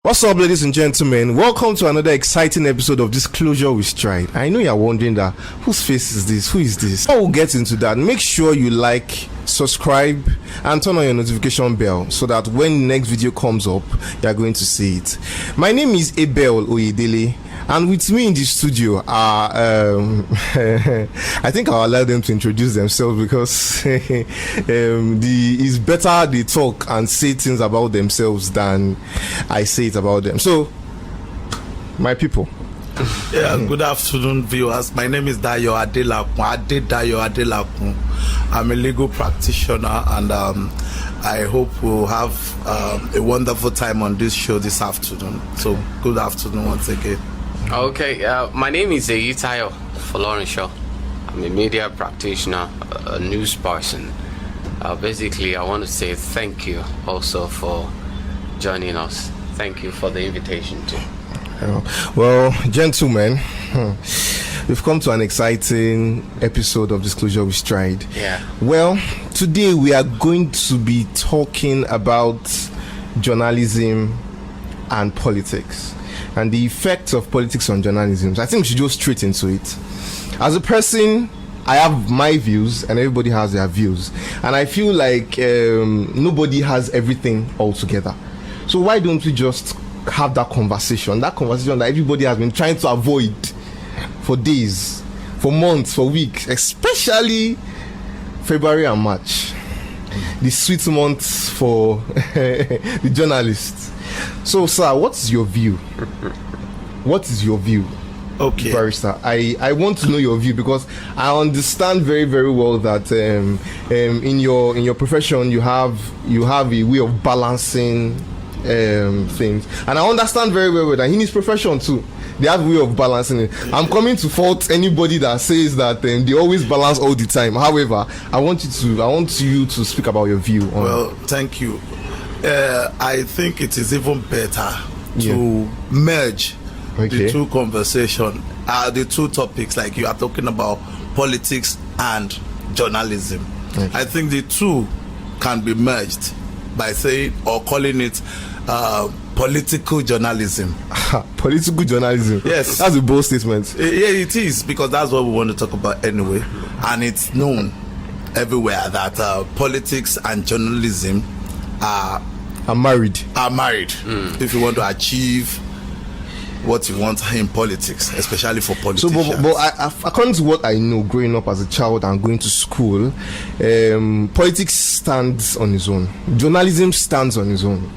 What's up, ladies and gentlemen? Welcome to another exciting episode of Disclosure with Stride. I know you're wondering that whose face is this? Who is this? Before we get into that, make sure you like, subscribe, and turn on your notification bell so that when the next video comes up, you're going to see it. My name is Abel Oyedele, and with me in the studio are I think I'll allow them to introduce themselves because it's better they talk and say things about themselves than I say it about them. So, my people. Yeah, good afternoon, viewers. My name is Dayo Adelakun. I'm a legal practitioner, and I hope we'll have a wonderful time on this show this afternoon. So, good afternoon once again. Okay, my name is Eyitayo Folorunsho. I'm a media practitioner, a news person. Basically, I want to say thank you also for joining us. Thank you for the invitation too. Well, gentlemen, we've come to an exciting episode of Disclosure with Stride. Yeah. Well, today we are going to be talking about journalism and politics and the effects of politics on journalism. I think we should go straight into it. As a person, I have my views and everybody has their views, and I feel like nobody has everything all together. So why don't we just have that conversation that everybody has been trying to avoid for days, for months, for weeks, especially February and March, the sweet months for the journalists. So, sir, what's your view? What is your view? Okay, barrister, I want to know your view because I understand very, very well that in your profession you have a way of balancing things, and I understand very well that in his profession too they have a way of balancing it. I'm coming to fault anybody that says that they always balance all the time. However, I want you to speak about your view on. Well, thank you. I think it is even better to merge the two conversations, the two topics, like you are talking about politics and journalism. I think the two can be merged by saying or calling it political journalism. Political journalism. Yes, that's a bold statement. Yeah, it is, because that's what we want to talk about anyway, and it's known everywhere that politics and journalism are married. If you want to achieve what you want in politics, especially for politicians. So, but according to what I know, growing up as a child and going to school, politics stands on its own. Journalism stands on its own.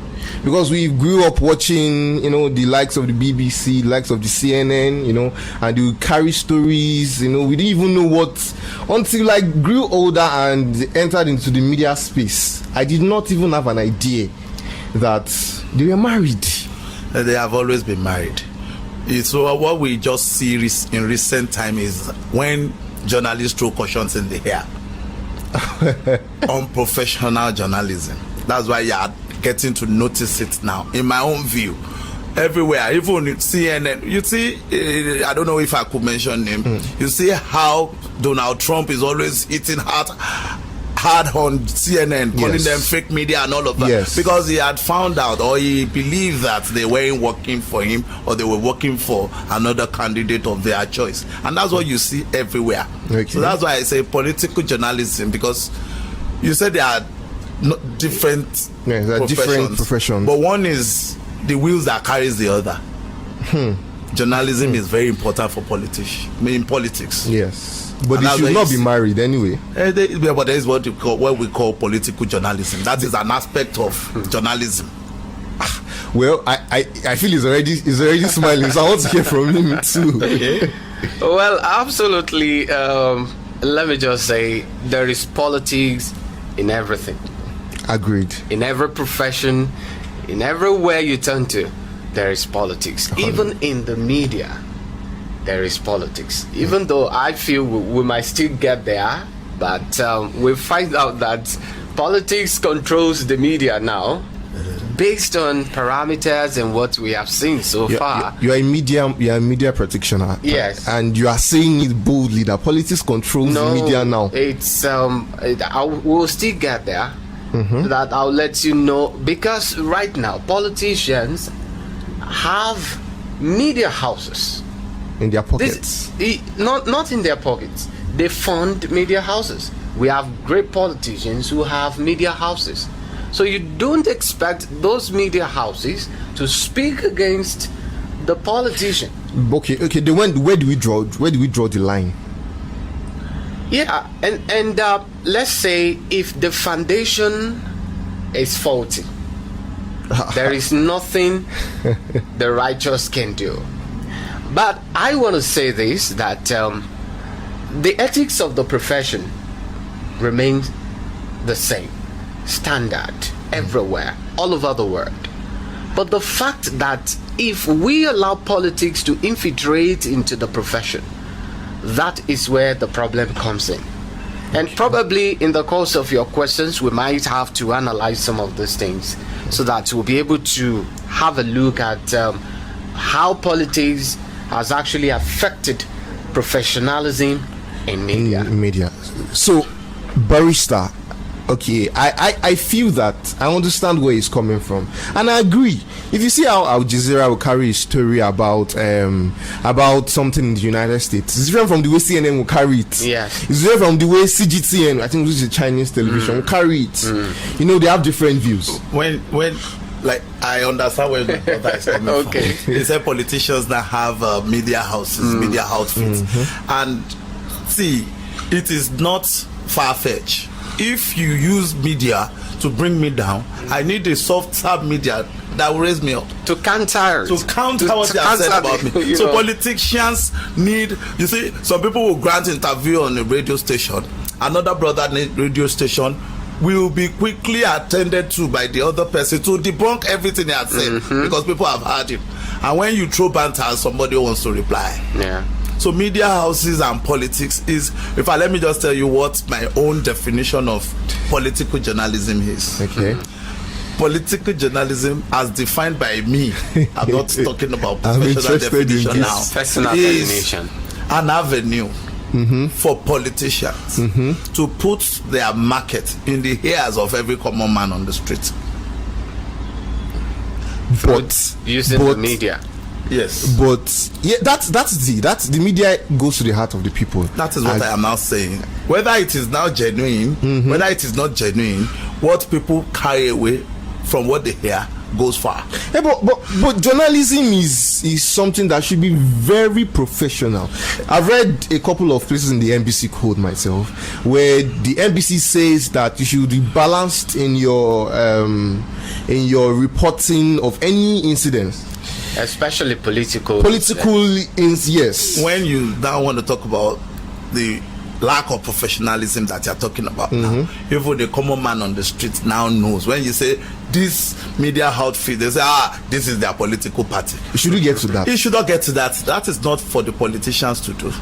Because we grew up watching, the likes of the BBC, likes of the CNN, and they would carry stories, we didn't even know what, until I grew older and entered into the media space. I did not even have an idea that they were married. They have always been married. So what we just see in recent time is when journalists throw cautions in the air. Unprofessional journalism. That's why you are getting to notice it now. In my own view, everywhere, even CNN, you see, I don't know if I could mention him. You see how Donald Trump is always hitting hard on CNN, calling them fake media and all of that, because he had found out, or he believed that they weren't working for him, or they were working for another candidate of their choice, and that's what you see everywhere. So that's why I say political journalism, because you said there are different professions, but one is the wheels that carries the other. Journalism is very important for politics. Yes. But they should not be married anyway. But there is what we call political journalism. That is an aspect of journalism. Well, I feel he's already smiling, so I want to hear from him too. Okay. Well, absolutely. Let me just say, there is politics in everything. Agreed. In every profession, in everywhere you turn to, there is politics. Even in the media, there is politics. Even though I feel we might still get there, but we find out that politics controls the media now, based on parameters and what we have seen so far. You are a media practitioner. Yes. And you are saying it boldly that politics controls the media now. It's we'll still get there. That I'll let you know, because right now politicians have media houses in their pockets. Not in their pockets. They fund media houses. We have great politicians who have media houses. So you don't expect those media houses to speak against the politician. Okay. Then where do we draw the line? Yeah, and let's say if the foundation is faulty, there is nothing the righteous can do. But I want to say this, that the ethics of the profession remains the same, standard everywhere, all over the world. But the fact that if we allow politics to infiltrate into the profession, that is where the problem comes in. And probably in the course of your questions, we might have to analyze some of these things so that we'll be able to have a look at how politics has actually affected professionalism in media. So, Barrister, okay, I feel that I understand where he's coming from, and I agree. If you see how Al Jazeera will carry a story about something in the United States, it's different from the way CNN will carry it. Yes. It's different from the way CGTN, I think this is Chinese television, will carry it. You know, they have different views. When like, I understand where my brother is coming Okay. from. He said politicians that have media houses, media outfits, and see, it is not far-fetched. If you use media to bring me down, I need a soft media that will raise me up. To counter what they have said about me. So politicians need, you see, some people will grant interview on a radio station. Another brother radio station will be quickly attended to by the other person to debunk everything he has said, because people have heard him. And when you throw banters, somebody wants to reply. Yeah. So media houses and politics is, in fact, let me just tell you what my own definition of political journalism is. Okay. Political journalism, as defined by me, I'm not talking about I'm professional interested in definition this. now, Personal is definition. an avenue for politicians to put their market in the ears of every common man on the street. But using the media. Yes. But yeah, that's the media goes to the heart of the people. That is what I am now saying. Whether it is now genuine, whether it is not genuine, what people carry away from what they hear goes far. Yeah, but journalism is something that should be very professional. I've read a couple of places in the NBC code myself, where the NBC says that you should be balanced in your reporting of any incidents. Especially political. Yes. When you now want to talk about the lack of professionalism that you're talking about now, even the common man on the street now knows. When you say this media outfit, they say, this is their political party. Should we get to that? It should not get to that. That is not for the politicians to do.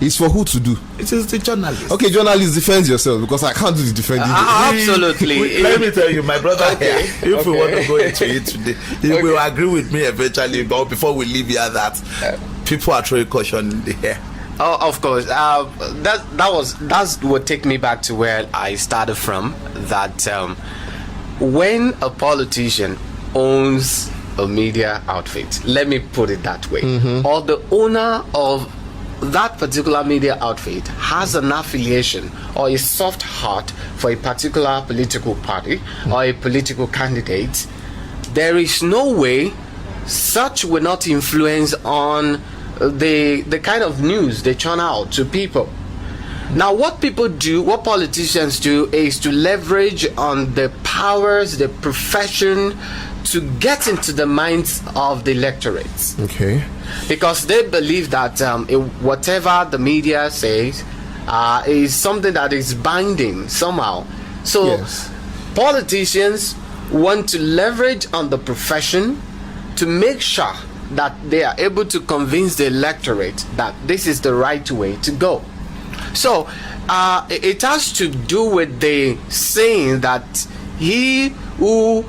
It's for who to do? It is the journalists. Okay, journalists, defend yourself, because I can't do the defending. Absolutely. Let me tell you, my brother here, if we want to go into it today, he will agree with me eventually, but before we leave here, that people are throwing caution in the air. Oh, of course. That would take me back to where I started from. That when a politician owns a media outfit, let me put it that way, or the owner of that particular media outfit has an affiliation or a soft heart for a particular political party or a political candidate, there is no way such will not influence on the kind of news they churn out to people. Now, what politicians do is to leverage on the powers, the profession, to get into the minds of the electorates. Okay. Because they believe that whatever the media says is something that is binding somehow. So yes, politicians want to leverage on the profession to make sure that they are able to convince the electorate that this is the right way to go. So it has to do with the saying that he who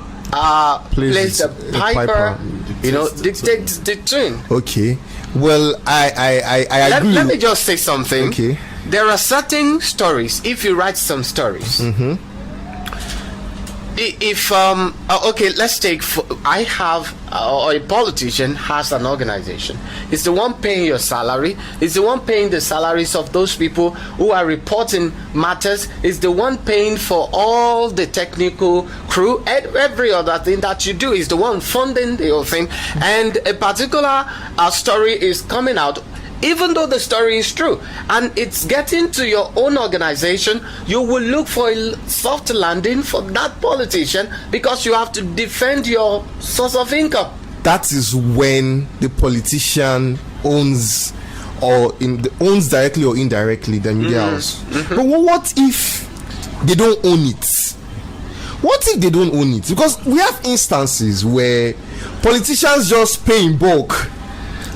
plays the piper, dictates the tune. Okay. Well, I agree. Let me just say something. If okay, let's take. I have or a politician has an organization. It's the one paying your salary. It's the one paying the salaries of those people who are reporting matters. It's the one paying for all the technical crew and every other thing that you do. Is the one funding the whole thing. And a particular story is coming out. Even though the story is true and it's getting to your own organization, you will look for a soft landing for that politician because you have to defend your source of income. That is when the politician owns owns directly or indirectly the media house. But what if they don't own it? What if they don't own it? Because we have instances where politicians just pay in bulk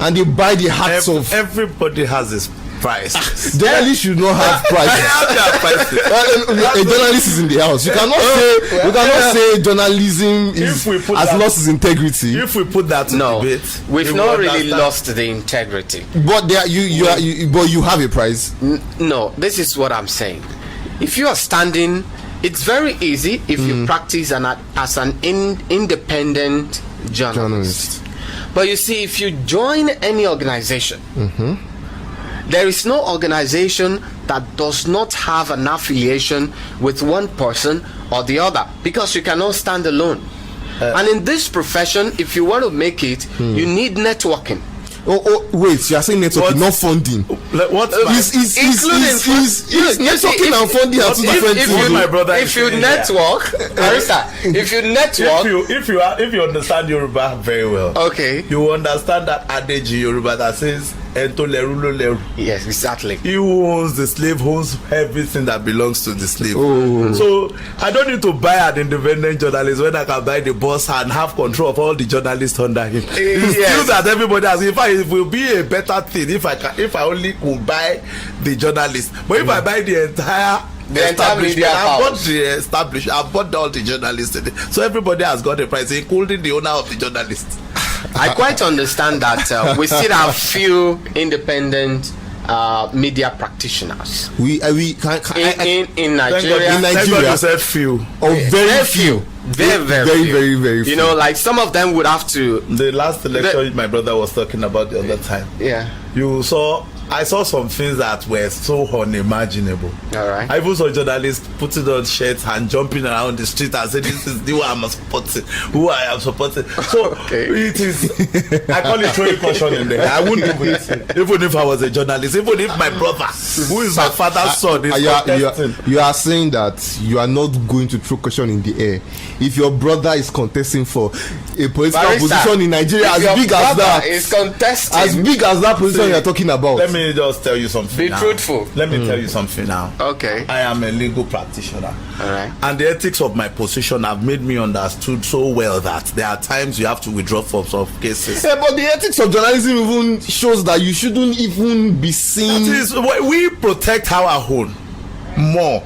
and they buy the hats of. Everybody has his price. Journalists should not have prices. They have their prices. A journalist is in the house. You cannot say journalism has lost its integrity. If we put that to debate, we've not really lost the integrity. But but you have a price. No, this is what I'm saying. If you are standing, it's very easy if you practice as an independent journalist. But you see, if you join any organization, there is no organization that does not have an affiliation with one person or the other, because you cannot stand alone. And in this profession, if you want to make it, you need networking. Wait, you are saying networking, not funding. What? Networking and funding are two different things. My brother, if you network, Arista, if you network, if you understand Yoruba very well, okay, you understand that adage in Yoruba that says "Ento leru lo leru." Yes, exactly. He who owns the slave owns everything that belongs to the slave. So I don't need to buy an independent journalist when I can buy the boss and have control of all the journalists under him. It's true that everybody has. In fact, it will be a better thing if I only could buy the journalist. But if I buy the entire establishment, I've bought all the journalists today. So everybody has got a price, including the owner of the journalist. I quite understand that we still have few independent media practitioners. In Nigeria. In Nigeria, you said few. Very few. Very few. You know, like some of them would have to. The last election my brother was talking about the other time. Yeah. I saw some things that were so unimaginable. All right. I even saw journalists putting on shirts and jumping around the street and saying, "This is who I am supporting, who I am supporting." So it is. I call it throwing caution in there. I wouldn't do it, even if I was a journalist, even if my brother, who is my father's son, is contesting. You are saying that you are not going to throw caution in the air if your brother is contesting for a political position in Nigeria as big as that. Is contesting as big as that position you are talking about. Let me just tell you something. Be truthful. Let me tell you something now. Okay. I am a legal practitioner. All right. And the ethics of my position have made me understood so well that there are times you have to withdraw from some cases. Yeah, but the ethics of journalism even shows that you shouldn't even be seen. That is, we protect our own more.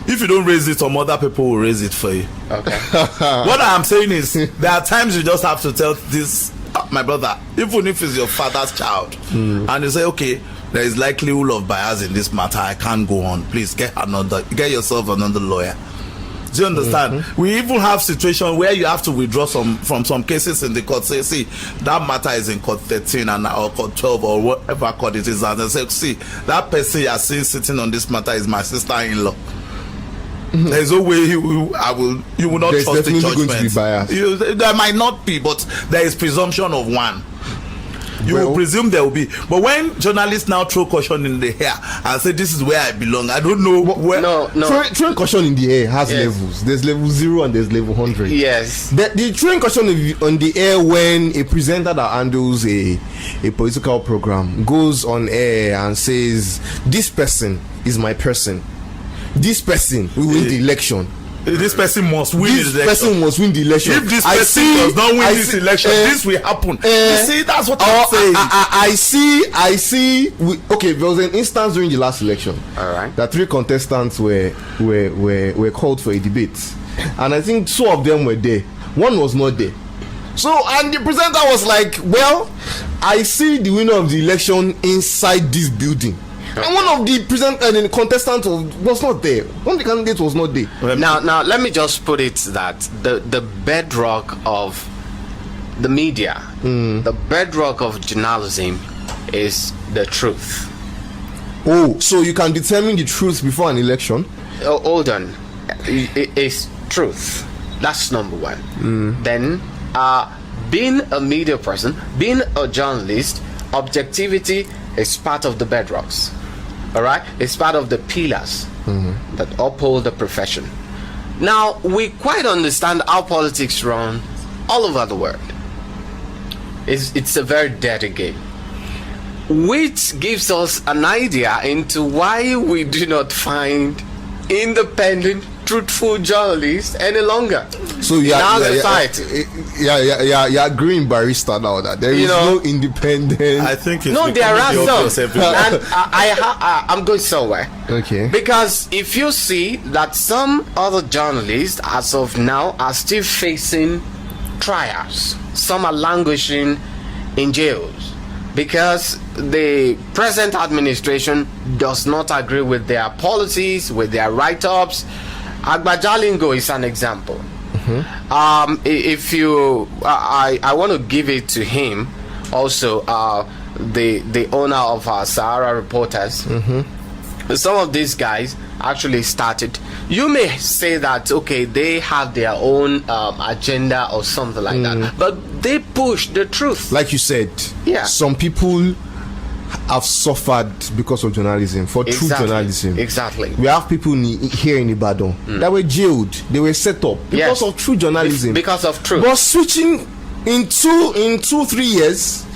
If you don't raise it, some other people will raise it for you. Okay. What I'm saying is, there are times you just have to tell this, my brother, even if it's your father's child, and you say, okay, there is likelihood of bias in this matter, I can't go on. Please get yourself another lawyer. Do you understand? We even have situations where you have to withdraw from some cases in the court. Say, see, that matter is in court 13 or court 12 or whatever court it is, and they say, see, that person you are seeing sitting on this matter is my sister-in-law. There's no way you will not trust the judgment. Going to be biased. There might not be, but there is presumption of one. You will presume there will be. But when journalists now throw caution in the air and say this is where I belong, I don't know where. No. Throwing caution in the air has levels. There's level 0 and there's level 100. Yes. The throwing caution on the air when a presenter that handles a political program goes on air and says, "This person is my person. This person will win the election. This person must win the election. This person must win the election. If this person does not win this election, this will happen." You see, that's what I'm saying. I see. Okay, there was an instance during the last election. All right. That 3 contestants were called for a debate, and I think 2 of them were there. 1 was not there. So, and the presenter was like, "Well, I see the winner of the election inside this building." And one of the the contestants was not there. One of the candidates was not there. Now let me just put it that the bedrock of the media, the bedrock of journalism is the truth. Oh, so you can determine the truth before an election? Oh, hold on. It's truth. That's number one. Then being a media person, being a journalist, objectivity is part of the bedrocks. All right, it's part of the pillars that uphold the profession. Now we quite understand how politics run all over the world. It's a very dirty game, which gives us an idea into why we do not find independent, truthful journalists any longer. So in our society. You're agreeing, barrister, now that there is no independent. I think it's no, there are some, and I'm going somewhere. Okay. Because if you see that some other journalists, as of now, are still facing trials, some are languishing in jails because the present administration does not agree with their policies, with their write-ups. Agbajalingo is an example. If you, I want to give it to him. Also, the owner of Sahara Reporters. Some of these guys actually started. You may say that okay, they have their own agenda or something like that, but they push the truth. Like you said, some people have suffered because of journalism, for true journalism. Exactly. We have people here in Ibadan that were jailed, they were set up because of true journalism. Because of truth. But switching in 2-3 years,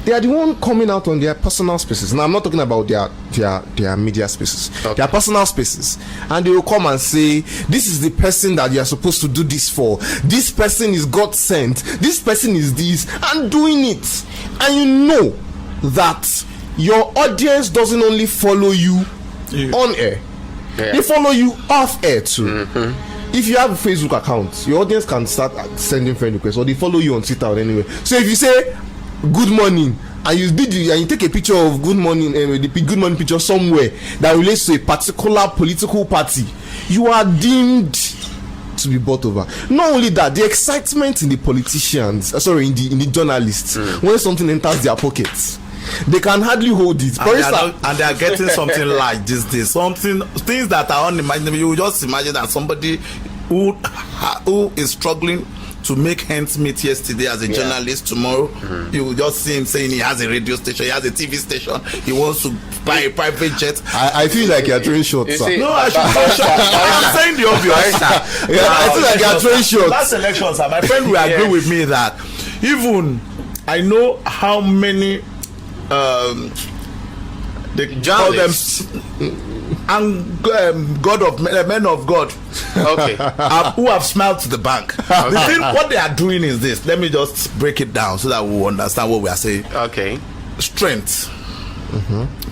they are the one coming out on their personal spaces. Now I'm not talking about their media spaces, their personal spaces, and they will come and say, this is the person that you are supposed to do this for, this person is God sent, this person is this, and doing it. And you know that your audience doesn't only follow you on air, they follow you off air too. If you have a Facebook account, your audience can start sending friend requests, or they follow you on Twitter or anywhere. So if you say good morning and you take a picture of good morning, the good morning picture somewhere that relates to a particular political party, you are deemed to be bought over. Not only that, the excitement in the politicians, in the journalists, when something enters their pockets, they can hardly hold it. And they are getting something like this day, things that are unimaginable. You just imagine that somebody who is struggling to make ends meet yesterday as a journalist, tomorrow you will just see him saying he has a radio station, he has a TV station, he wants to buy a private jet. I feel like you're throwing shots, sir. No, I should throw shots. I'm saying the obvious. I feel like you're throwing shots. Last election, sir, my friend will agree with me that even I know how many they call them and men of God, who have smiled to the bank. The thing, what they are doing is this. Let me just break it down so that we understand what we are saying. Strength.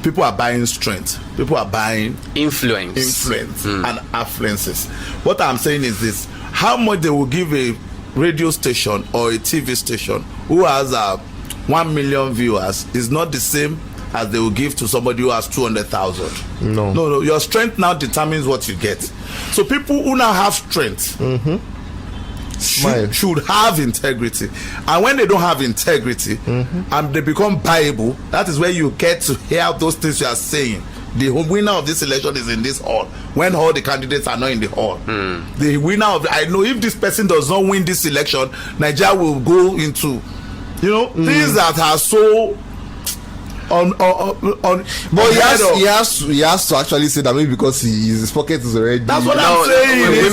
People are buying strength. People are buying influence and affluences. What I'm saying is this: how much they will give a radio station or a TV station who has 1 million viewers is not the same as they will give to somebody who has 200,000. No. Your strength now determines what you get. So people who now have strength should have integrity. And when they don't have integrity and they become buyable, that is where you get to hear those things you are saying. The winner of this election is in this hall when all the candidates are not in the hall. The winner of I know if this person does not win this election, Nigeria will go into things that are so but he has to actually say that maybe because his pocket is already. That's what I'm saying.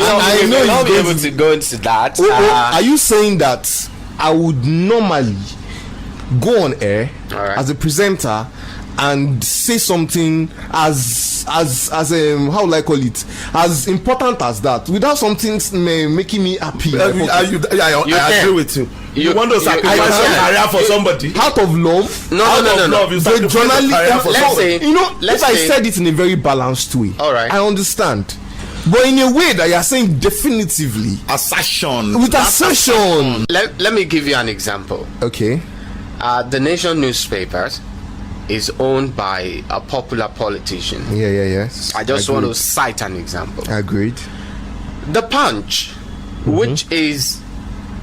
I know he'll be able to go into that. Are you saying that I would normally go on air as a presenter and say something as how will I call it, as important as that, without something making me happy? I agree with you. You want to sacrifice your career for somebody out of love? No. The journalist, if I said it in a very balanced way, I understand. But in a way that you are saying definitively assertion. Let me give you an example. Okay. The Nation newspapers is owned by a popular politician. Yes. I just want to cite an example. Agreed. The Punch, which is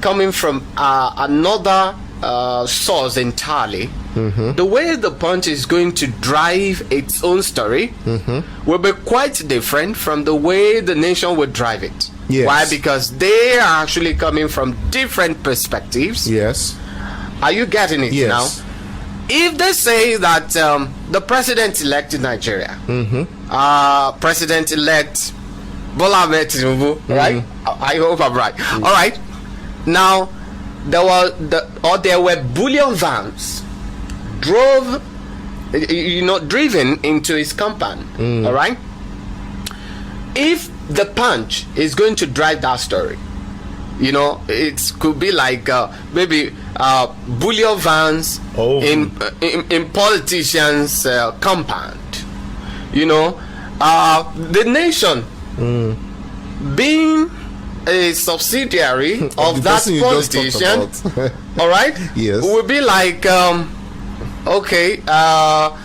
coming from another source entirely, the way the Punch is going to drive its own story will be quite different from the way the Nation would drive it. Yes. Why? Because they are actually coming from different perspectives. Yes. Are you getting it now? If they say that the president-elect in Nigeria, President-elect Bola Ahmed Tinubu, right? I hope I'm right. All right. Now, there were bullion vans driven into his compound. All right. If the Punch is going to drive that story, it could be like maybe bullion vans in politicians' compound. The Nation being a subsidiary of that politician, all right, yes, will be like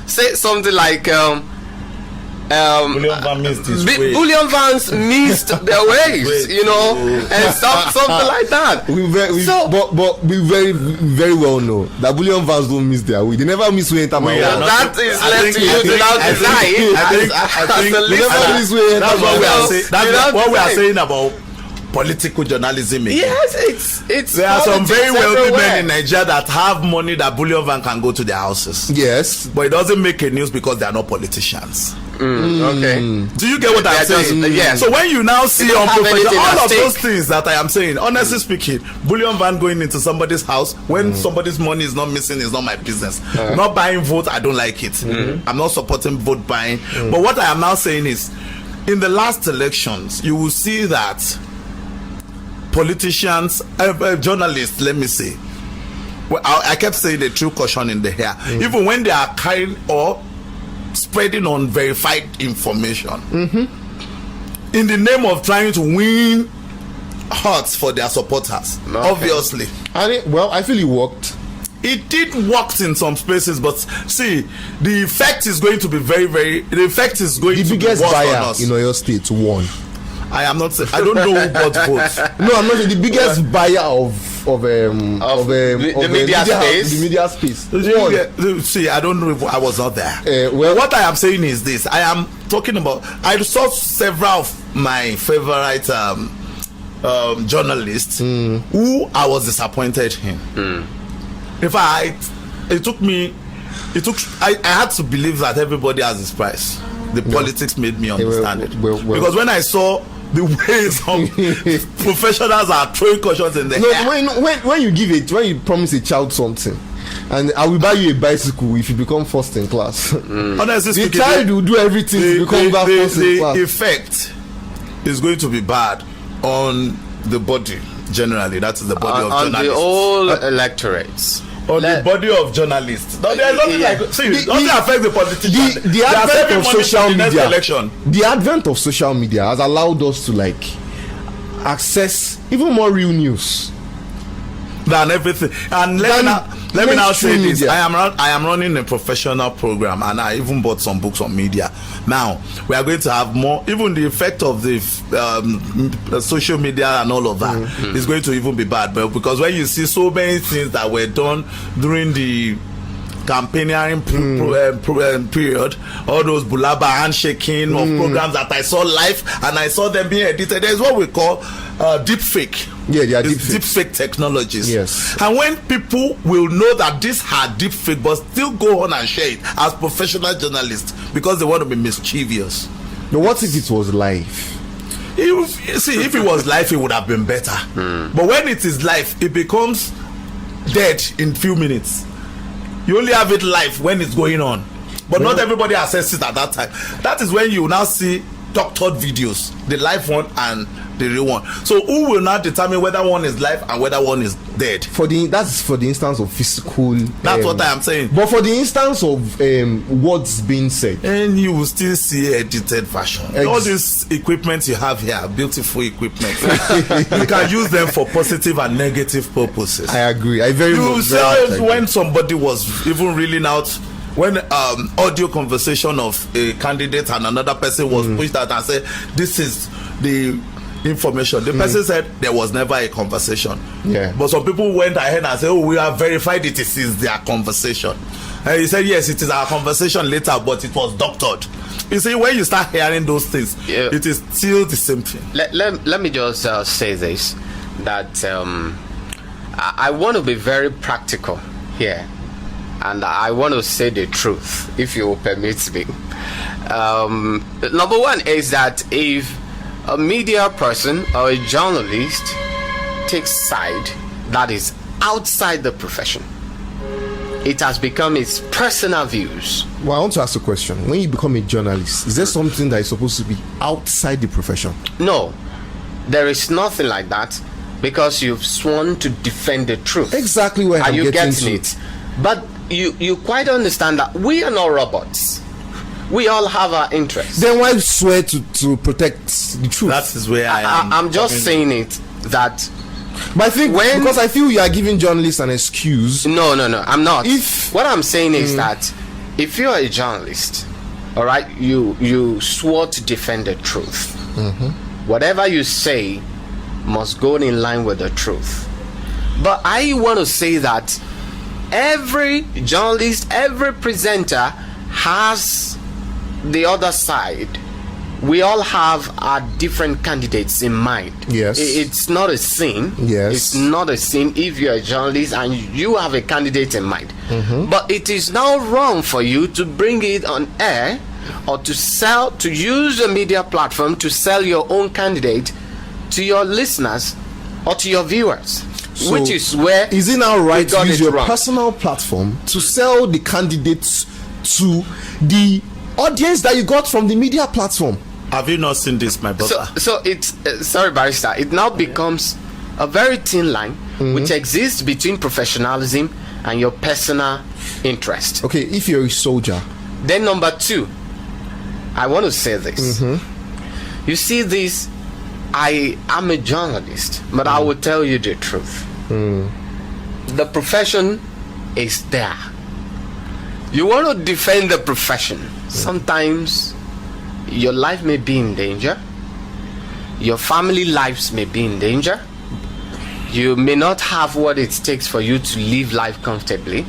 say something like bullion vans missed their ways, and something like that. But we very, very well know that bullion vans don't miss their way. They never miss way enter my way. That is left to you to now decide. That's what we are saying about political journalism. Yes, it's there are some very wealthy men in Nigeria that have money that bullion van can go to their houses. Yes, but it doesn't make a news because they are not politicians. Okay. Do you get what I'm saying? Yes. So when you now see all of those things that I am saying, honestly speaking, bullion van going into somebody's house when somebody's money is not missing is not my business. Not buying vote, I don't like it. I'm not supporting vote buying. But what I am now saying is, in the last elections, you will see that politicians, journalists, let me say, well, I kept saying the true caution in the hair, even when they are carrying or spreading unverified information in the name of trying to win hearts for their supporters. Obviously, I feel it worked. It did work in some spaces, but see, the effect is going to be very, very. The effect is going to be worse on us. In Oyo State won. I am not saying. I don't know who got votes. No, I'm not saying the biggest buyer of the media space. See, I don't know if I was not there. What I am saying is this: I am talking about. I saw several of my favorite journalists who I was disappointed in. In fact, I had to believe that everybody has his price. The politics made me understand it. Because when I saw the way some professionals are throwing cautions in the air. When you promise a child something, and I will buy you a bicycle if you become first in class. Honestly the speaking, child will do everything to become that first in class. The effect is going to be bad on the body generally. That is the body of journalists. On the whole electorates. On the body of journalists. No, there's nothing doesn't affect the politicians. The advent of social media. The advent of social media has allowed us to access even more real news than everything. And let me now say this: I am running a professional program, and I even bought some books on media. Now we are going to have more. Even the effect of the social media and all of that is going to even be bad. But because when you see so many things that were done during the campaigning period, all those bulaba handshaking of programs that I saw live and I saw them being edited, there's what we call deep fake. Yeah, they are deep fake technologies. Yes. And when people will know that these are deep fake but still go on and share it as professional journalists because they want to be mischievous. Now, what if it was live? If it was live, it would have been better. But when it is live, it becomes dead in few minutes. You only have it live when it's going on, but not everybody accesses it at that time. That is when you now see doctored videos, the live one and the real one. So who will now determine whether one is live and whether one is dead? That's for the instance of physical. That's what I am saying. But for the instance of what's being said, and you will still see edited version. All this equipment you have here, beautiful equipment, you can use them for positive and negative purposes. I agree. I very much. You say when somebody was even reeling out when audio conversation of a candidate and another person was pushed out and said, this is the information, the person said there was never a conversation. Yeah. But some people went ahead and said, oh, we have verified it is their conversation. And he said, yes, it is our conversation later, but it was doctored. You see, when you start hearing those things, it is still the same thing. Let me just say this, that I want to be very practical here, and I want to say the truth, if you will permit me. Number one is that if a media person or a journalist takes side that is outside the profession, it has become its personal views. Well, I want to ask a question. When you become a journalist, is there something that is supposed to be outside the profession? No, there is nothing like that, because you've sworn to defend the truth. Exactly where I'm getting to. It. But you quite understand that we are not robots. We all have our interests. Then why swear to protect the truth? That is where I am. I'm just saying it that. But I think because I feel you are giving journalists an excuse. No, I'm not. If what I'm saying is that if you're a journalist, all right, you swore to defend the truth. Whatever you say must go in line with the truth. But I want to say that every journalist, every presenter has the other side. We all have our different candidates in mind. Yes. It's not a sin. Yes. It's not a sin if you're a journalist and you have a candidate in mind. But it is now wrong for you to bring it on air or to use a media platform to sell your own candidate to your listeners or to your viewers. So which is where is it now right to use your wrong. personal platform to sell the candidates to the audience that you got from the media platform? Have you not seen this, my brother? So it's sorry, barrister. It now becomes a very thin line which exists between professionalism and your personal interest. Okay, if you're a soldier. Then number two, I want to say this. You see this, I am a journalist, but I will tell you the truth. The profession is there. You want to defend the profession. Sometimes your life may be in danger. Your family lives may be in danger. You may not have what it takes for you to live life comfortably,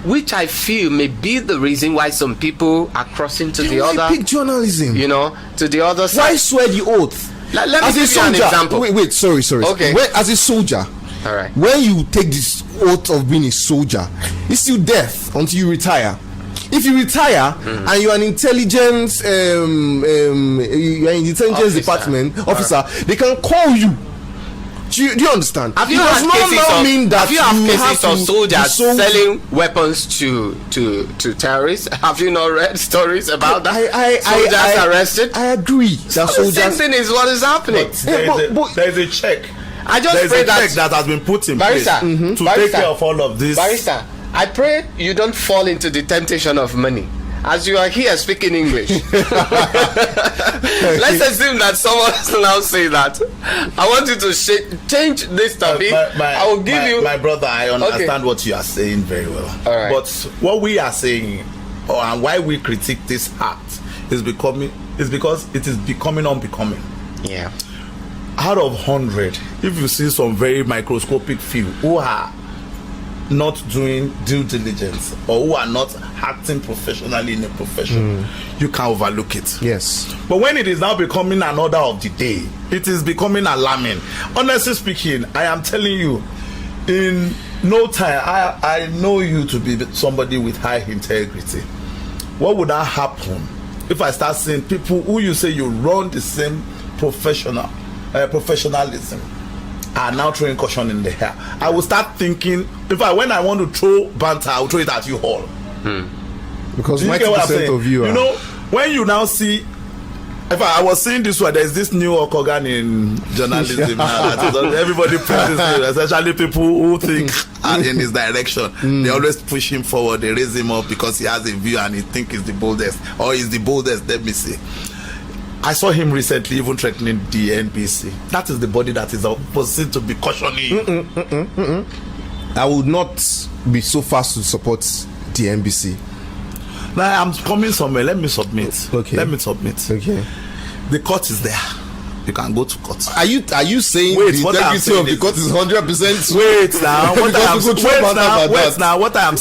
which I feel may be the reason why some people are crossing to the other. Pick journalism. You know, to the other side. Why swear the oath? Let me as give a soldier, you an example. Wait, sorry. Okay. As a soldier, all right. When you take this oath of being a soldier, it's still death until you retire. If you retire and you're an intelligence, you're in the intelligence department officer, they can call you. Do you understand? Have you had cases of soldiers selling weapons to terrorists? Have you not read stories about that? Soldiers arrested. I agree. The same thing is what is happening. There is a check. I just pray that has been put in place to take care of all of this. Barrister, I pray you don't fall into the temptation of money. As you are here speaking English, let's assume that someone will now say that. I want you to change this topic. I will give you. My brother, I understand what you are saying very well. All right. But what we are saying, and why we critique this act, is because it is becoming unbecoming. Yeah. Out of 100, if you see some very microscopic few who are not doing due diligence or who are not acting professionally in a profession, you can overlook it. Yes. But when it is now becoming an order of the day, it is becoming alarming. Honestly speaking, I am telling you, in no time, I know you to be somebody with high integrity. What would that happen if I start seeing people who you say you run the same professionalism are now throwing caution in the air? I will start thinking, when I want to throw banter, I will throw it at you all. Because Do you get what I'm 90% saying? of you are. You know, when you now see, I was saying this one, there's this new organ in journalism now that everybody praises him, especially people who think are in his direction. They always push him forward, they raise him up because he has a view and he think he's the boldest, or he's the boldest, let me see. I saw him recently even threatening the NBC. That is the body that is opposite to be cautioning. I would not be so fast to support the NBC. Now I'm coming somewhere. Let me submit. Okay. Let me submit. Okay. The court is there. You can go to court. Are you saying Wait, the what I'm integrity of the saying court is 100%? Wait now. What I'm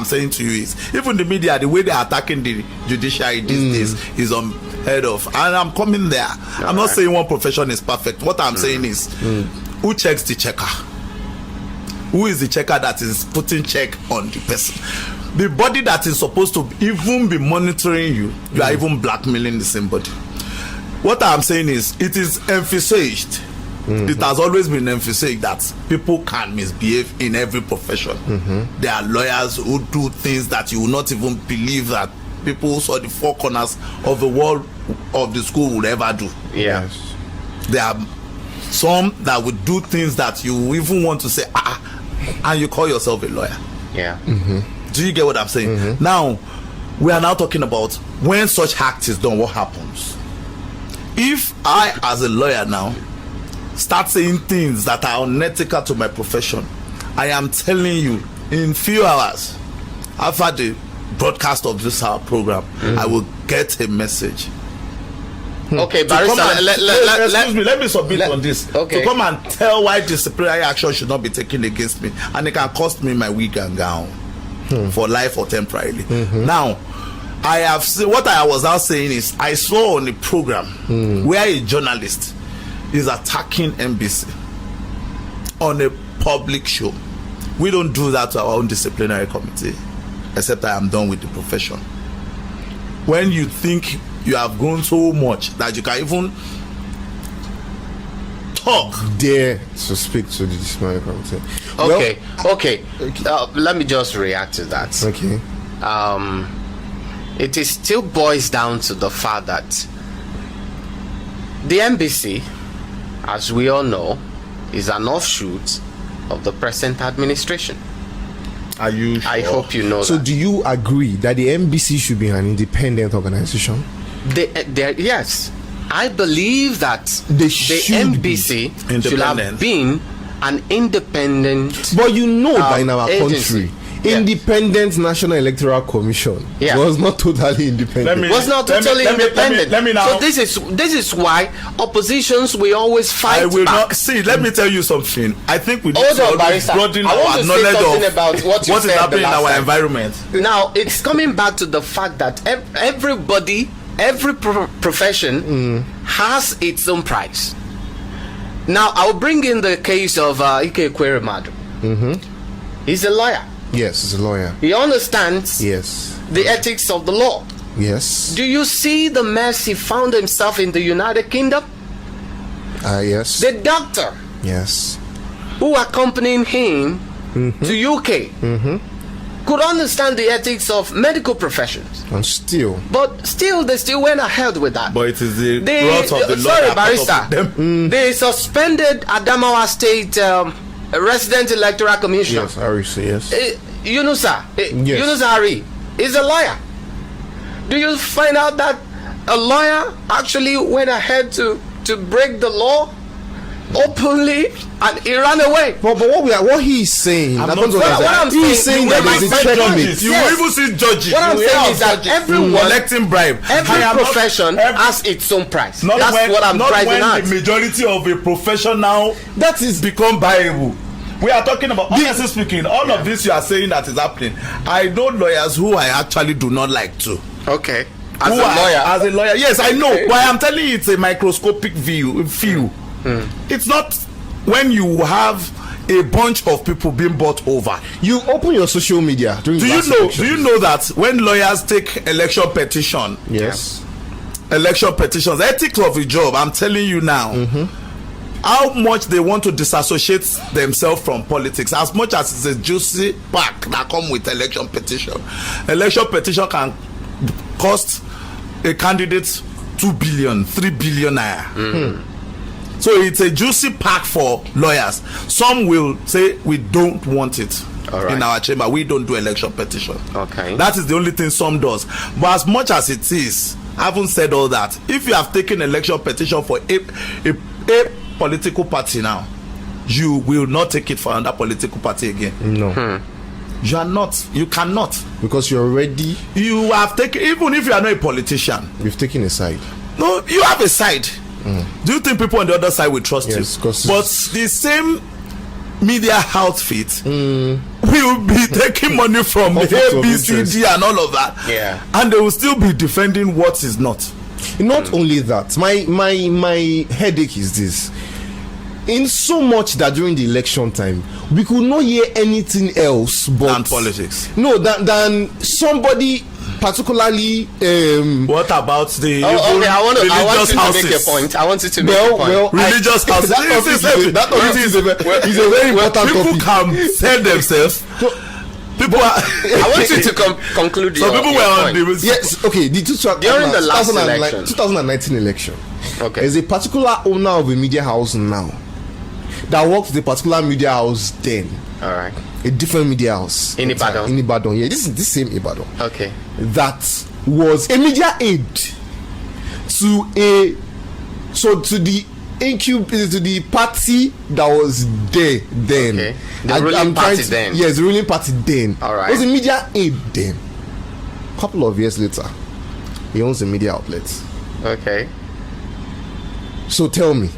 saying to you is, even the media, the way they're attacking the judiciary these days is unheard of. And I'm coming there. I'm not saying one profession is perfect. What I'm saying is, who checks the checker? Who is the checker that is putting check on the person? The body that is supposed to even be monitoring you, you are even blackmailing the same body. What I'm saying is, it is emphasized. It has always been emphasized that people can misbehave in every profession. There are lawyers who do things that you will not even believe that people who saw the four corners of the wall of the school would ever do. Yes. There are some that would do things that you even want to say, and you call yourself a lawyer. Yeah. Do you get what I'm saying? Now, we are now talking about when such act is done, what happens? If I, as a lawyer now, start saying things that are unethical to my profession, I am telling you, in few hours after the broadcast of this program, I will get a message. Okay, Barrister, let me submit on this. Okay. To come and tell why disciplinary action should not be taken against me, and it can cost me my wig and gown for life or temporarily. Now, I have seen, what I was now saying is, I saw on the program where a journalist is attacking NBC on a public show. We don't do that to our own disciplinary committee, except I am done with the profession. When you think you have grown so much that you can even dare to speak to the disciplinary committee. Okay. Let me just react to that. Okay. It is still boils down to the fact that the NBC, as we all know, is an offshoot of the present administration. Are you sure? I hope you know So that. do you agree that the NBC should be an independent organization? Yes, I believe that They the should NBC should have been an independent. But you know that in our agency. country, Independent National Electoral Commission was not totally independent. Was not totally independent. Let me now. So this is why oppositions will always fight I will back. not see. Let me tell you something. I think we need Hold to on, always Barrister. broaden I want our to say knowledge something of about what you is said happening the in last our time. environment. Now it's coming back to the fact that everybody, every profession has its own price. Now I'll bring in the case of Ike Ekweremadu. He's a lawyer. Yes, he's a lawyer. He understands Yes. the ethics of the law. Yes. Do you see the mess he found himself in the United Kingdom? Yes. The doctor Yes. who accompanied him to UK could understand the ethics of medical professions, And still. but still they still went ahead with that. But it is the wrath of the Lord sorry, that Barrister. caught up with them. They suspended Adamawa State Resident Electoral Commissioner. Yes, REC, yes. Yunusa. Yes. Yunusa Hari is a lawyer. Do you find out that a lawyer actually went ahead to break the law openly and he ran away? But what he's saying, I'm not what I'm he's saying saying, that you there's a might check say on judges. it. You will even see judges. What I'm You will saying have is that judges everyone, collecting bribe. every I am not- profession every- has its own price. Not That's when, what I'm not driving when at. the majority of a profession now That is become viable. We are talking about, honestly speaking, all of this you are saying that is happening. I know lawyers who I actually do not like to. Okay. As a lawyer, yes, I know. But I am telling you, it's a microscopic view. It's not when you have a bunch of people being bought over. you open your social media during Do last you know? election. Do you know that when lawyers take election petition, Yes. election petitions, ethics of the job, I'm telling you now, how much they want to disassociate themselves from politics, as much as it's a juicy pack that come with election petition. Election petition can cost a candidate 2 billion, 3 billion naira. So it's a juicy pack for lawyers. Some will say we don't want it in our chamber. We don't do election petition. Okay. That is the only thing some does. But as much as it is, I haven't said all that. If you have taken election petition for a political party now, you will not take it for another political party again. No. You are not. You cannot. Because you're already. You have taken, even if you are not a politician. You've taken a side. No, you have a side. Do you think people on the other side will trust Yes, you? 'cause But the same media outfit will be taking money from A, Conflict of B, C, interest. D, and all of that. Yeah. And they will still be defending what is not. Not only that, my headache is this. In so much that during the election time, we could not hear anything else but And politics. No, than somebody particularly. What about the Okay, I want you religious to houses? make a point. I want you to make a point. Religious houses. That topic is a very important People topic. can sell themselves. People are. I want you to conclude So your, people your were on point. the. Yes, okay. During the last election. 2019 election, Okay. there's a particular owner of a media house now that worked with a particular media house then. All right. A different media house In Ibadan? In Ibadan, yeah. This is the same Ibadan. Okay. That was a media aid to the party that was there then. Okay. The ruling party then. Yes, the ruling party then. All right. It was a media aid then. A couple of years later, he owns a media outlet. Okay. So tell me,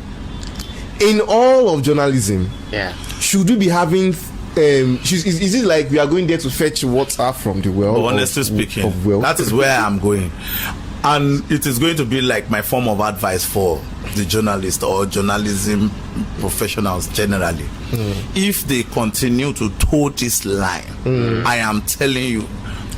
in all of journalism, Yeah. should we be having? Is it like we are going there to fetch water from the well? But honestly speaking, of well? that is where I'm going, and it is going to be like my form of advice for the journalists or journalism professionals generally. If they continue to toe this line, I am telling you,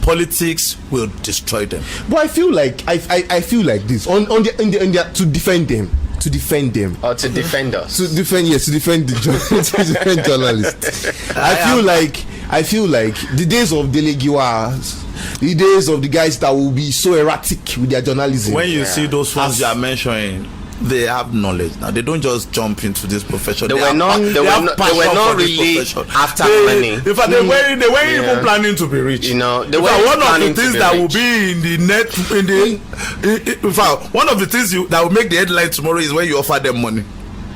politics will destroy them. But I feel like I feel like this on the to defend them. To defend them. Or to defend us. To defend the journalists. I feel like the days of Delegiwas, the days of the guys that will be so erratic with their journalism. When you see those ones you are mentioning, they have knowledge now. They don't just jump into this profession. They were not really after money. In fact, they weren't even planning to be rich. You know, they in were fact, one of planning the things to be that rich. will be in the net, in fact, one of the things that will make the headline tomorrow is when you offer them money.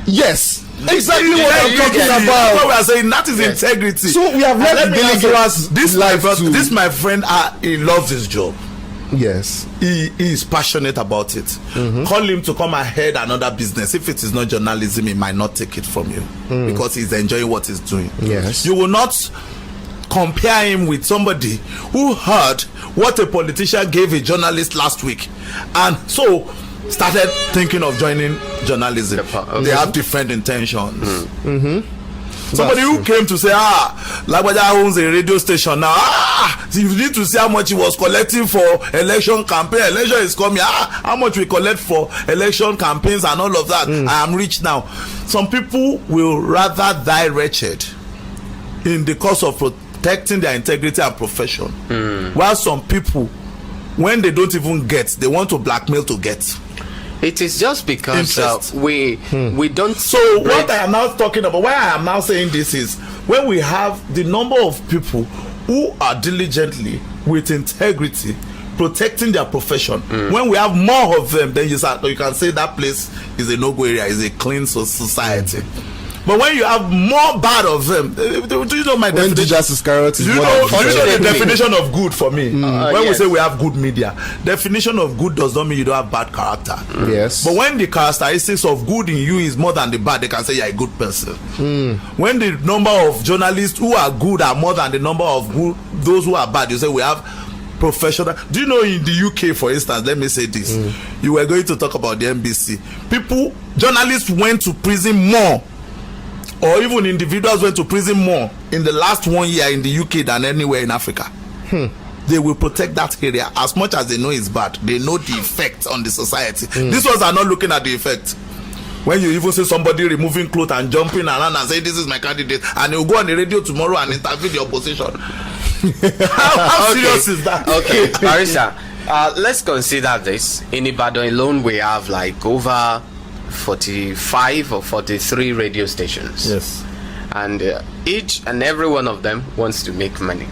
Yes. Exactly what Yeah, I'm you talking get it. about. What we are saying, that is Yes. integrity. So we have And let let the me also- Delegiwas this my friend, he loves his job. Yes. He is passionate about it. Call him to come ahead another business. If it is not journalism, he might not take it from you because he's enjoying what he's doing. Yes. You will not compare him with somebody who heard what a politician gave a journalist last week and so started thinking of joining journalism. They have different intentions. Somebody who came to say, Lagbaja owns a radio station now. You need to see how much he was collecting for election campaign. Election is coming. How much we collect for election campaigns and all of that. I am rich now. Some people will rather die wretched in the cause of protecting their integrity and profession. While some people, when they don't even get, they want to blackmail to get. It is just because Interest. we don't. So what I am now talking about, why I am now saying this is when we have the number of people who are diligently with integrity protecting their profession. When we have more of them, then you can say that place is a no-go area, is a clean society. But when you have more bad of them, do you know my When definition? Judas Iscariot is Do you more know than the definition of good for me? When we yes. say we have good media, definition of good does not mean you don't have bad character. Yes. But when the characteristics of good in you is more than the bad, they can say you're a good person. When the number of journalists who are good are more than the number of those who are bad, you say we have professional. Do you know in the UK, for instance, let me say this, you were going to talk about the NBC. Journalists went to prison more, or even individuals went to prison more in the last 1 year in the UK than anywhere in Africa. They will protect that area as much as they know it's bad. They know the effect on the society. These ones are not looking at the effect. When you even see somebody removing clothes and jumping around and say this is my candidate, and he'll go on the radio tomorrow and interview the opposition. How serious is that? Okay, Barisa, let's consider this. In Ibadan alone, we have like over 45 or 43 radio stations. Yes. And each and every one of them wants to make money,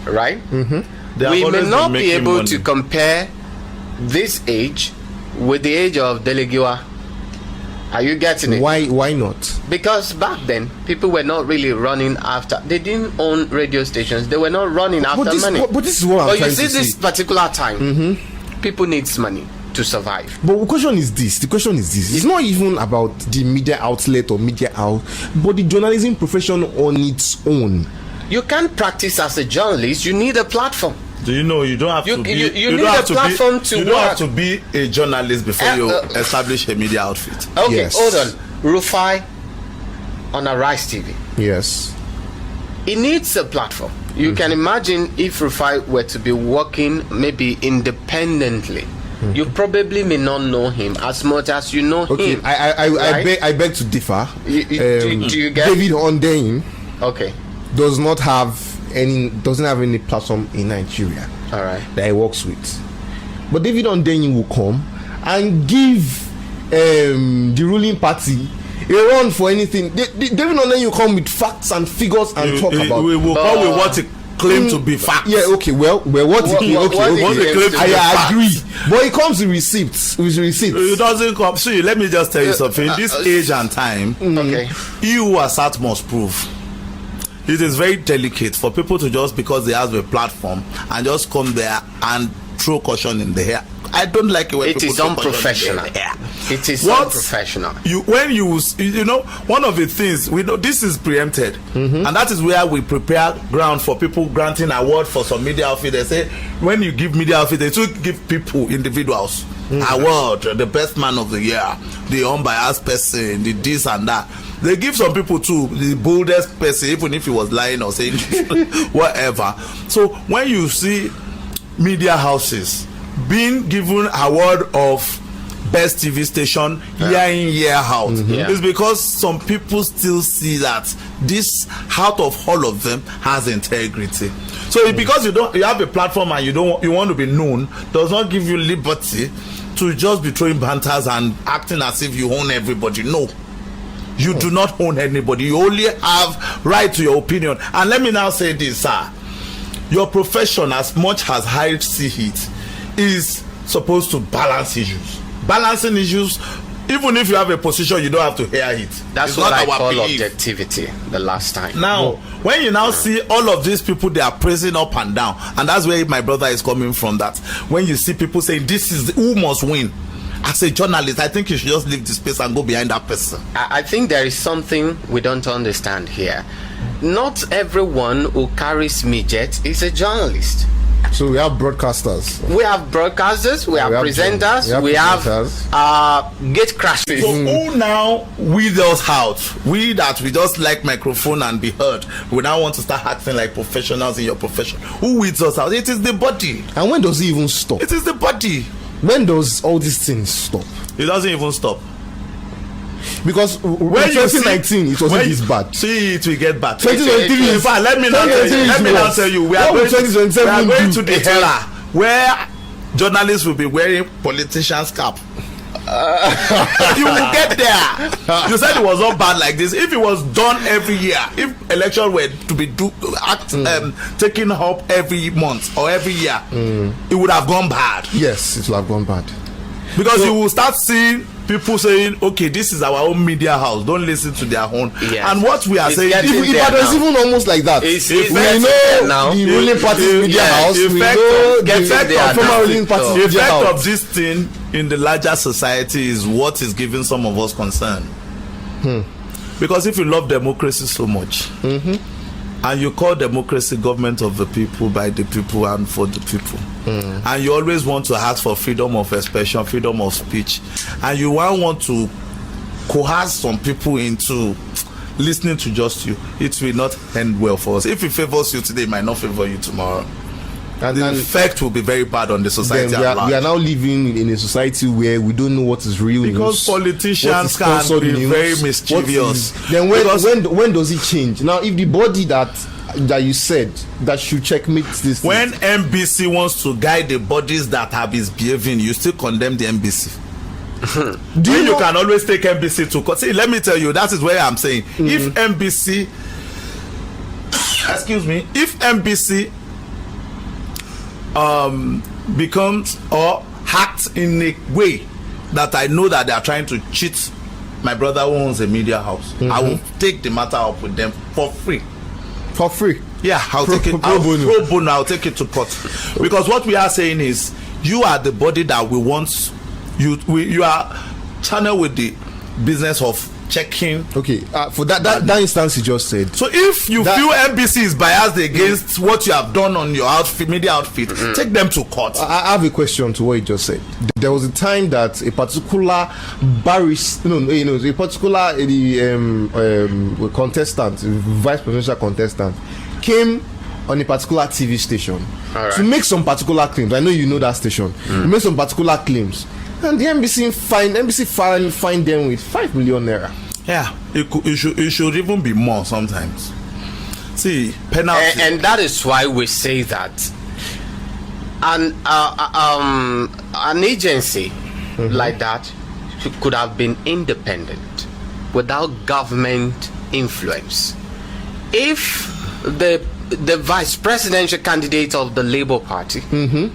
right? They have We may always not been be making able money. to compare this age with the age of Delegiwa Are you getting it? Why not? Because back then, people were not really running after. They didn't own radio stations. They were not running after money. But this is what I'm But trying you see, to say. this particular time, people needs money to survive. But the question is this. It's not even about the media outlet or media out, but the journalism profession on its own. You can't practice as a journalist. You need a platform. Do you know you don't have You- to be you- you don't need have a to platform be, to you don't have work. to be a journalist before you establish a media outfit. Okay, Yes. hold on. Rufai on Arise TV. Yes. It needs a platform. You can imagine if Rufai were to be working maybe independently. You probably may not know him as much as you know Okay. him. I beg to differ. Do you get? David Ondain Okay, doesn't have any platform in Nigeria all right. that he works with. But David Ondain will come and give the ruling party a run for anything. David Ondain will come with facts and figures and talk about. We will come with what he claim to be fact. Yeah, okay, well, what he claim, what he okay, claims to be I agree. But he comes with receipts. It doesn't come. See, let me just tell you something. In this age and time, Okay. he who has sat must prove. It is very delicate for people to just because they have a platform and just come there and throw caution in the air. I don't like it when It people is throw caution unprofessional. in the air. It is What unprofessional. when you know, one of the things we know, this is preempted, and that is where we prepare ground for people granting award for some media outfit. They say when you give media outfit, they should give people, individuals, award, the best man of the year, the unbiased person, the this and that. They give some people too, the boldest person, even if he was lying or saying whatever. So when you see media houses being given award of best TV station year in year out, Yeah. it's because some people still see that this out of all of them has integrity. So because you have a platform and you want to be known, does not give you liberty to just be throwing banters and acting as if you own everybody. No, you do not own anybody. You only have right to your opinion. And let me now say this, sir. Your profession, as much as I see it, is supposed to balance issues. Balancing issues, even if you have a position, you don't have to hear it. That's It's what not I our call belief. objectivity the last time. Now, when you now see all of these people, they are praising up and down, and that's where my brother is coming from. That when you see people saying this is who must win, as a journalist, I think you should just leave the space and go behind that person. I think there is something we don't understand here. Not everyone who carries midget is a journalist. So we have broadcasters. We have broadcasters, we have presenters, we have gate crashers. So who now weed us out? We that we just like microphone and be heard. We now want to start acting like professionals in your profession. Who weeds us out? It is the body. And when does it even stop? It is the body. When does all these things stop? It doesn't even stop. Because When in you 2019 it wasn't this bad. See, it will get bad. 2023 In fact, let me now tell you, we are going to the era where journalists will be wearing politicians' cap. You will get there. You said it was not bad like this. If it was done every year, if election were to be taken up every month or every year, it would have gone bad. Yes, it will have gone bad. Because you will start seeing people saying, okay, this is our own media house, don't listen to their own. Yes. And what we are It's saying, getting if there But it's now. even almost like that. It's we getting know there now. the ruling party's media house, we know the former ruling party's the media effect house. of this thing in the larger society is what is giving some of us concern. Because if you love democracy so much, and you call democracy government of the people, by the people, and for the people, and you always want to ask for freedom of expression, freedom of speech, and you want to coerce some people into listening to just you, it will not end well for us. If it favors you today, it might not favor you tomorrow. And the effect will be very bad on the society Then at large. we are now living in a society where we don't know what is real Because news, politicians what is can sponsored be news, very what mischievous. then Because- when does it change? Now, if the body that you said that should checkmate this thing, When NBC wants to guide the bodies that have misbehaving, you still condemn the NBC. do you You know, can always take NBC to court. See, let me tell you, that is where I'm saying. If NBC, excuse me, if NBC becomes or acts in a way that I know that they are trying to cheat my brother who owns a media house, I will take the matter up with them for free. For free. Yeah, I'll take it. Pro bono. I'll take it to court, because what we are saying is, you are the body that we want. You are channel with the business of checking. Okay, for that instance you just said. So if you feel NBC is biased against what you have done on your media outfit, take them to court. I have a question to what you just said. There was a time that a particular a particular contestant, vice presidential contestant, came on a particular TV station to make some particular claims. I know you know that station. To make some particular claims. And the NBC fined them with 5 million naira. Yeah, it should even be more sometimes. See, penalty. And that is why we say that an agency like that could have been independent without government influence. If the vice presidential candidate of the Labour Party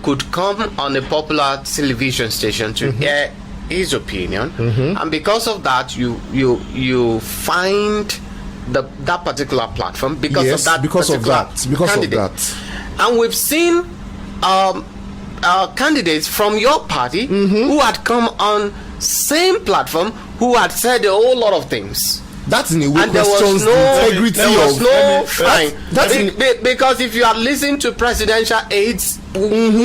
could come on a popular television station to air his opinion, and because of that you find that particular platform because of that. And we've seen candidates from your party who had come on same platform who had said a whole lot of things. That in a way And there questions was the integrity there was of no fine. Because if you are listening to presidential aides,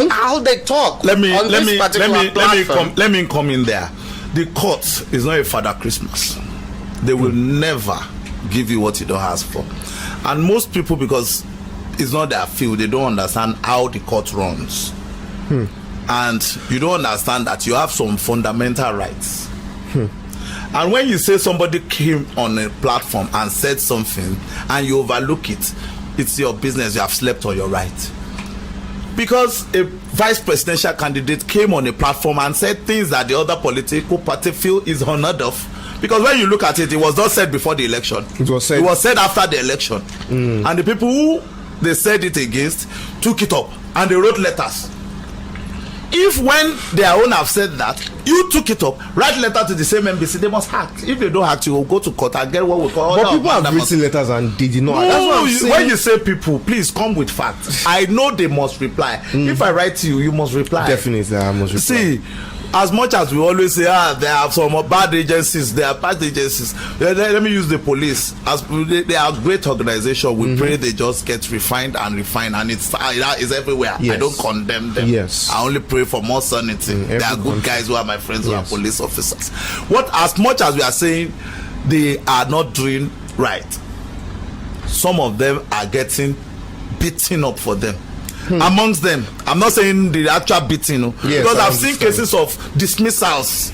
how they talk let me on this particular platform. let me come in there. The court is not a Father Christmas. They will never give you what you don't ask for. And most people, because it's not their field, they don't understand how the court runs. And you don't understand that you have some fundamental rights. And when you say somebody came on a platform and said something and you overlook it, it's your business. You have slept on your right. Because a vice presidential candidate came on a platform and said things that the other political party feel is unheard of. Because when you look at it, it was not said before the election. It was said after the election. And the people who they said it against took it up and they wrote letters. If when their own have said that, you took it up, write letter to the same NBC, they must act. If they don't act, you will go to court and get what we call. But people have written letters and they did not. No, That's what I'm saying. When you say people, please come with facts. I know they must reply. If I write to you, you must reply. Definitely, I must reply. See, as much as we always say, there are some bad agencies, there are bad agencies. Let me use the police. As they are a great organization, we pray they just get refined, and it's everywhere. Yes. I don't condemn them. Yes. I only pray for more sanity. They are good guys who are my friends who are police officers. As much as we are saying they are not doing right, some of them are getting beaten up for them. Amongst them, I'm not saying the actual beating, because I've seen cases of dismissals.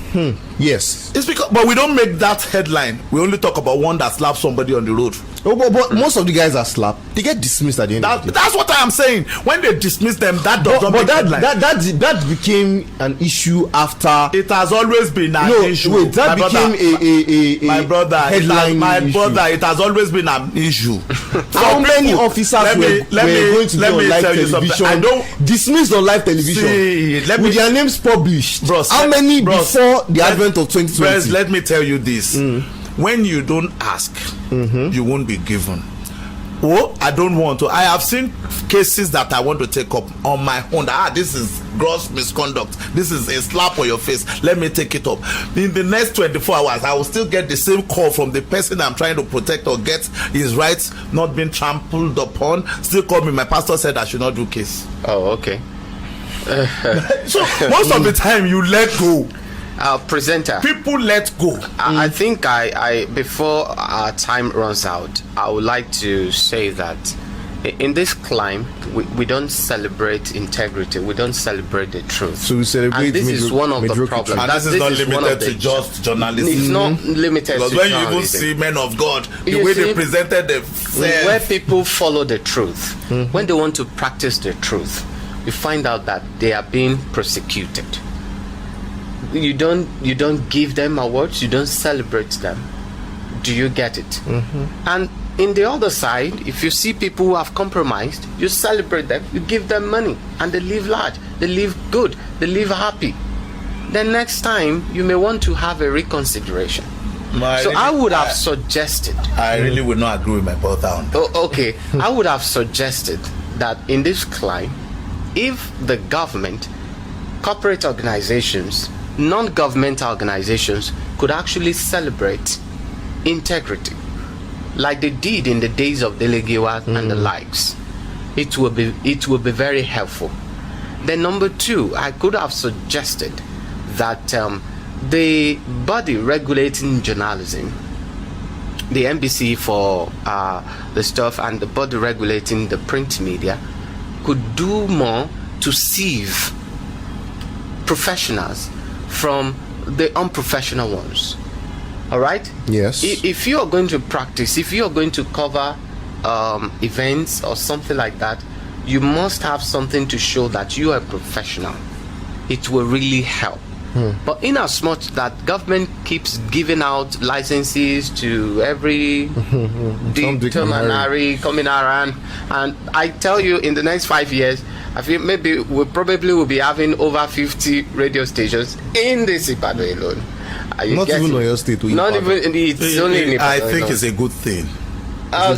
Yes, it's because, but we don't make that headline. We only talk about one that slapped somebody on the road. But most of the guys that slap, they get dismissed at the end of the day. That's what I am saying. When they dismiss them, that does not make headline. That became an issue after. It has always been an issue. Wait, that became my brother. Headline it has always been an issue. How many officers were going to be on live television? Dismissed on live television with their names published. How many before the advent of 2020? Let me tell you this. When you don't ask, you won't be given. I don't want to. I have seen cases that I want to take up on my own. This is gross misconduct. This is a slap on your face. Let me take it up. In the next 24 hours, I will still get the same call from the person I'm trying to protect or get his rights not being trampled upon. Still call me. My pastor said I should not do case. Oh, okay. So most of the time, you let go. Presenter, people let go. I think I before our time runs out, I would like to say that in this climb we don't celebrate integrity, we don't celebrate the truth. So we celebrate. And this is one of the problems. And this is not limited to just journalism. It's not limited because to when journalism. you even see men of God, the way they presented themselves, where people follow the truth, when they want to practice the truth, you find out that they are being persecuted. You don't give them awards, you don't celebrate them. Do you get it? And in the other side, if you see people who have compromised, you celebrate them, you give them money, and they live large, they live good, they live happy. Then next time you may want to have a reconsideration. So I would have suggested. I really would not agree with my brother on that. Oh, okay. I would have suggested that in this climb, if the government, corporate organizations, non-governmental organizations could actually celebrate integrity, like they did in the days of Delegiwa and the likes, it will be very helpful. Then number two, I could have suggested that the body regulating journalism, the NBC for the stuff, and the body regulating the print media could do more to sieve professionals from the unprofessional ones. All right? Yes. If you are going to practice, if you are going to cover events or something like that, you must have something to show that you are a professional. It will really help. But in as much that government keeps giving out licenses to every dictionary coming around, and I tell you, in the next 5 years, I feel maybe we probably will be having over 50 radio stations in this Ibadan alone. Not even on your state. Not even. It's only in Ibadan I think alone. it's a good thing.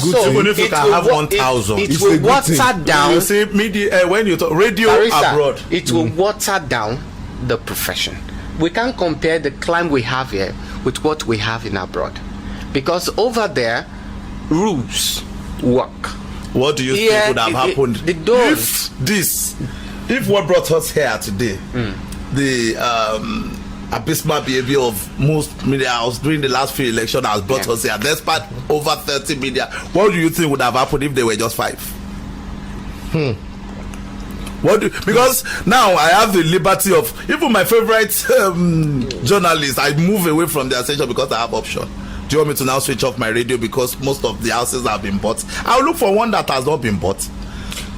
So even if you can have 1,000, it it's a will good water thing. down. You see, media when you talk radio Barrister, abroad. it will water down the profession. We can't compare the climb we have here with what we have in abroad, because over there rules work. What do you think would have happened they don't. if what brought us here today, the abysmal behavior of most media house during the last few elections has brought us here, despite over 30 media, what do you think would have happened if they were just 5? Because now I have the liberty of, even my favorite journalists, I move away from their station because I have option. Do you want me to now switch off my radio because most of the houses have been bought? I'll look for one that has not been bought.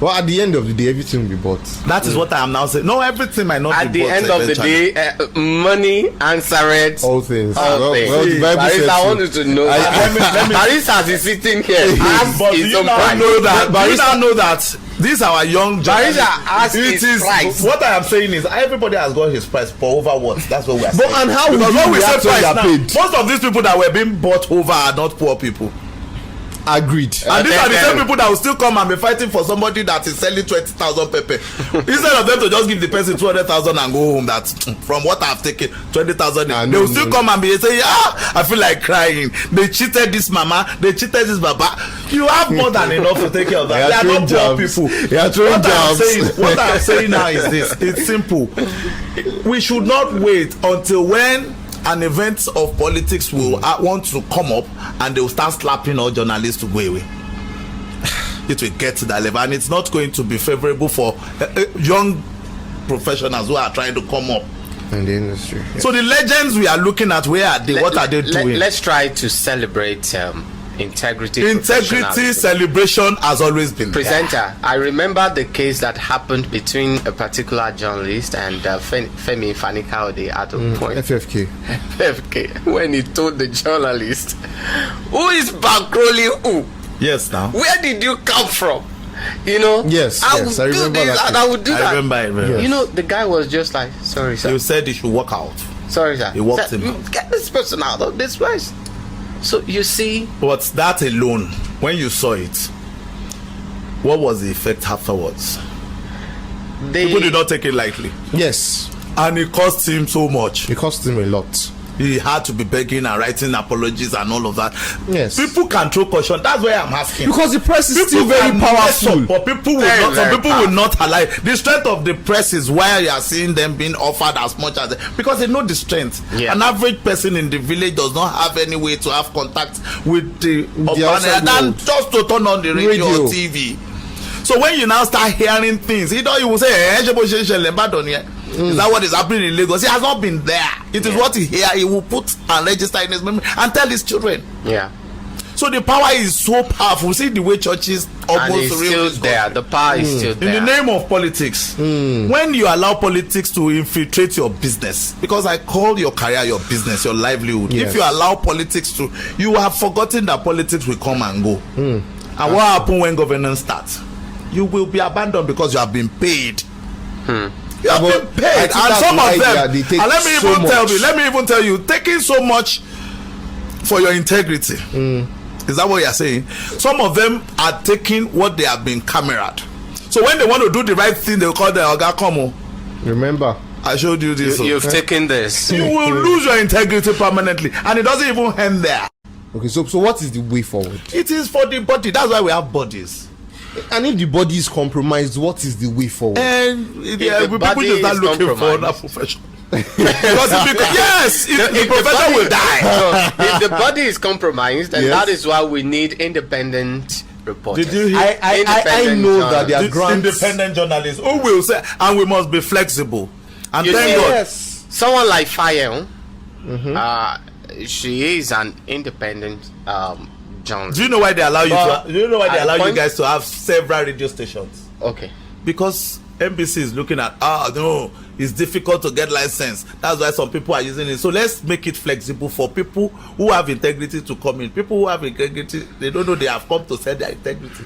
Well, at the end of the day, everything will be bought. That is what I am now saying. No, everything might not At be the bought. end of the day, money answers All things. all things. Well, the Bible says Barista, I so. wanted to know. let me- Barista is sitting here. Ask But do his you own now price. know that? Do you now know that these are our young journalists? Barista asked his price. What I am saying is everybody has got his price for over what? That's what we are saying. And how Because will when you we say react when price you are now, paid? most of these people that were being bought over are not poor people. Agreed. And these are the same people that will still come and be fighting for somebody that is selling 20,000 pepper. Instead of them to just give the person 200,000 and go home, that from what I've taken 20,000, they will still come and be saying, I feel like crying. They cheated this mama, they cheated this baba. You have more than enough to take care of that. They are not poor people. What I'm saying now is this: it's simple. We should not wait until when an event of politics will want to come up and they will start slapping all journalists to go away. It will get to that level, and it's not going to be favorable for young professionals who are trying to come up in the industry. Yes. So the legends we are looking at, where are they? What are they doing? Let's try to celebrate integrity. Integrity celebration has always been Presenter, there. I remember the case that happened between a particular journalist and Femi Fani-Kaode at a point. FFK, when he told the journalist, who is bankrolling who? Yes, now. Where did you come from? You know? Yes, I yes, would I do remember this that. and I would do that. I remember. Yes. You know, the guy was just like, sorry, sir. You said he should walk out. Sorry, sir. He walked Sir, him out. get this person out of this place. So you see, but that alone, when you saw it, what was the effect afterwards? People did not take it lightly. Yes. And it cost him so much. It cost him a lot. He had to be begging and writing apologies and all of that. Yes. People can throw caution. That's why I'm asking. Because the press is people still very can mess powerful. up, but people will Very, not. Some very people will not allow it. The strength of the press is why you are seeing them being offered as much as because they know the strength. Yeah. An average person in the village does not have any way to have contact with the outside than world. just to turn on the radio or TV. So when you now start hearing things, you will say, is that what is happening in Lagos? He has not been there. It is what he hear. He will put and register in his memory and tell his children. Yeah. So the power is so powerful. See the way churches almost And it's still there. The power is still there. in the name of politics. When you allow politics to infiltrate your business, because I call your career your business, your livelihood. Yes. If you allow politics to, you have forgotten that politics will come and go. And what happens when governance starts? You will be abandoned because you have been paid. You have been paid, and some of them. And let me even tell you, taking so much for your integrity. Is that what you're saying? Some of them are taking what they have been cameraed. So when they want to do the right thing, they'll call the Oga Komo. Remember, I showed you this. You've taken this. You will lose your integrity permanently, and it doesn't even end there. okay, so what is the way forward? It is for the body. That's why we have bodies. And if the body is compromised, what is the way forward? And the people body just start is looking for other compromised. profession. Yes, the professor will die. So, if the body is compromised, and Yes. that is why we need independent reporters. Did you hear? I Independent know that there are This grants. independent journalists who will say, and we must be flexible. And You thank see, God. Yes. Someone like Fire, she is an independent journalist. Do you know why they allow you But to? Do you know why they at allow the you point- guys to have several radio stations? Okay. Because NBC is looking at, no, it's difficult to get license. That's why some people are using it. So let's make it flexible for people who have integrity to come in. People who have integrity, they don't know they have come to sell their integrity.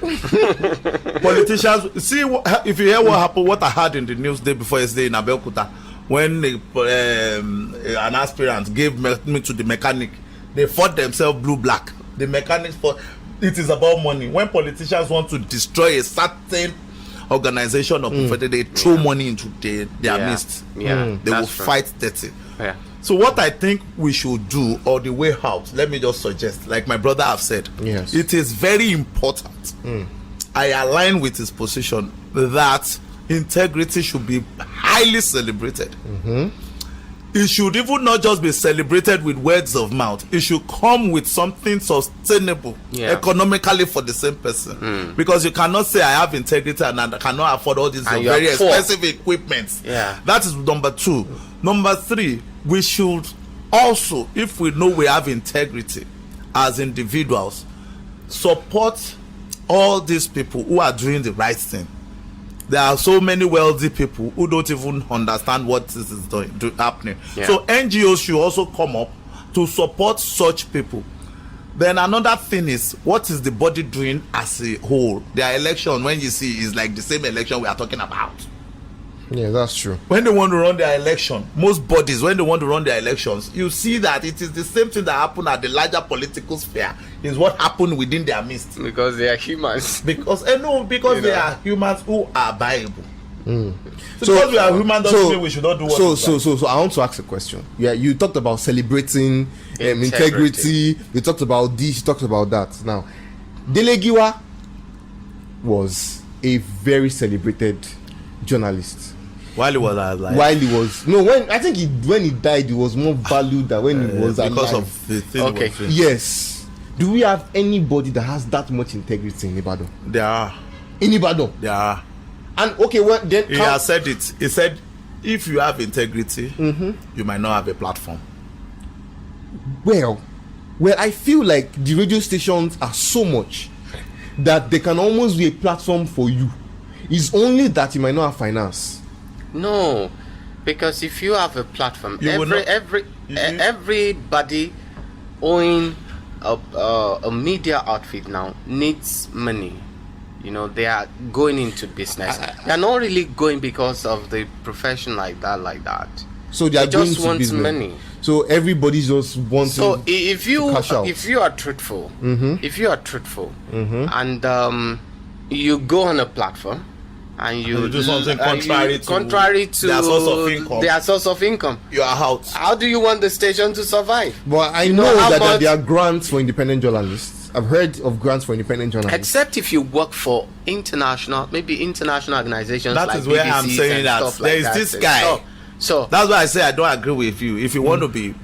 Politicians, see, if you hear what happened, what I heard in the news day before yesterday in Abeokuta, when an aspirant gave me to the mechanic, they fought themselves blue-black. The mechanics for it is about money. When politicians want to destroy a certain organization or profession, they throw money into their midst. Yeah, They will that's true. fight dirty. Yeah. So what I think we should do, or the way out, let me just suggest, like my brother have said, Yes. it is very important. I align with his position that integrity should be highly celebrated. It should even not just be celebrated with words of mouth. It should come with something sustainable economically for the same person. Because you cannot say I have integrity and I cannot afford all these And very you're poor. expensive equipment. Yeah. That is number 2. Number 3, we should also, if we know we have integrity as individuals, support all these people who are doing the right thing. There are so many wealthy people who don't even understand what this is happening. Yeah. So NGOs should also come up to support such people. Then another thing is, what is the body doing as a whole? Their election, when you see, is like the same election we are talking about. Yeah, that's true. When they want to run their election, most bodies, when they want to run their elections, you see that it is the same thing that happened at the larger political sphere is what happened within their midst. Because they are humans. Because they are humans who are viable. So So, because we are human doesn't mean we should not do what is right. So I want to ask a question. Yeah, you talked about celebrating integrity. You talked about this. You talked about that. Now, Delegiwa was a very celebrated journalist. While he was alive. While he was when he died, he was more valued than when he was alive. Because of the thing. Okay. he was doing. Yes. Do we have anybody that has that much integrity in Ibadan? There are. In Ibadan. There are. And okay, well then He has said it. He said, if you have integrity, you might not have a platform. well, I feel like the radio stations are so much that they can almost be a platform for you. It's only that you might not have finance. No, because if you have a platform, You will not- everybody owning a media outfit now needs money. You know, they are going into business. They are not really going because of the profession like that. So they are They going just to want business. money. So everybody just wants So to if you cash out. if you are truthful, and you go on a platform and you do something contrary to their their source of income, You are out. how do you want the station to survive? But I You know how that much- there are grants for independent journalists. I've heard of grants for independent journalists. Except if you work for international organizations. That like is where I'm BBCs saying and that stuff there like is that. this guy. So That's why I say I don't agree with you. If you want to be,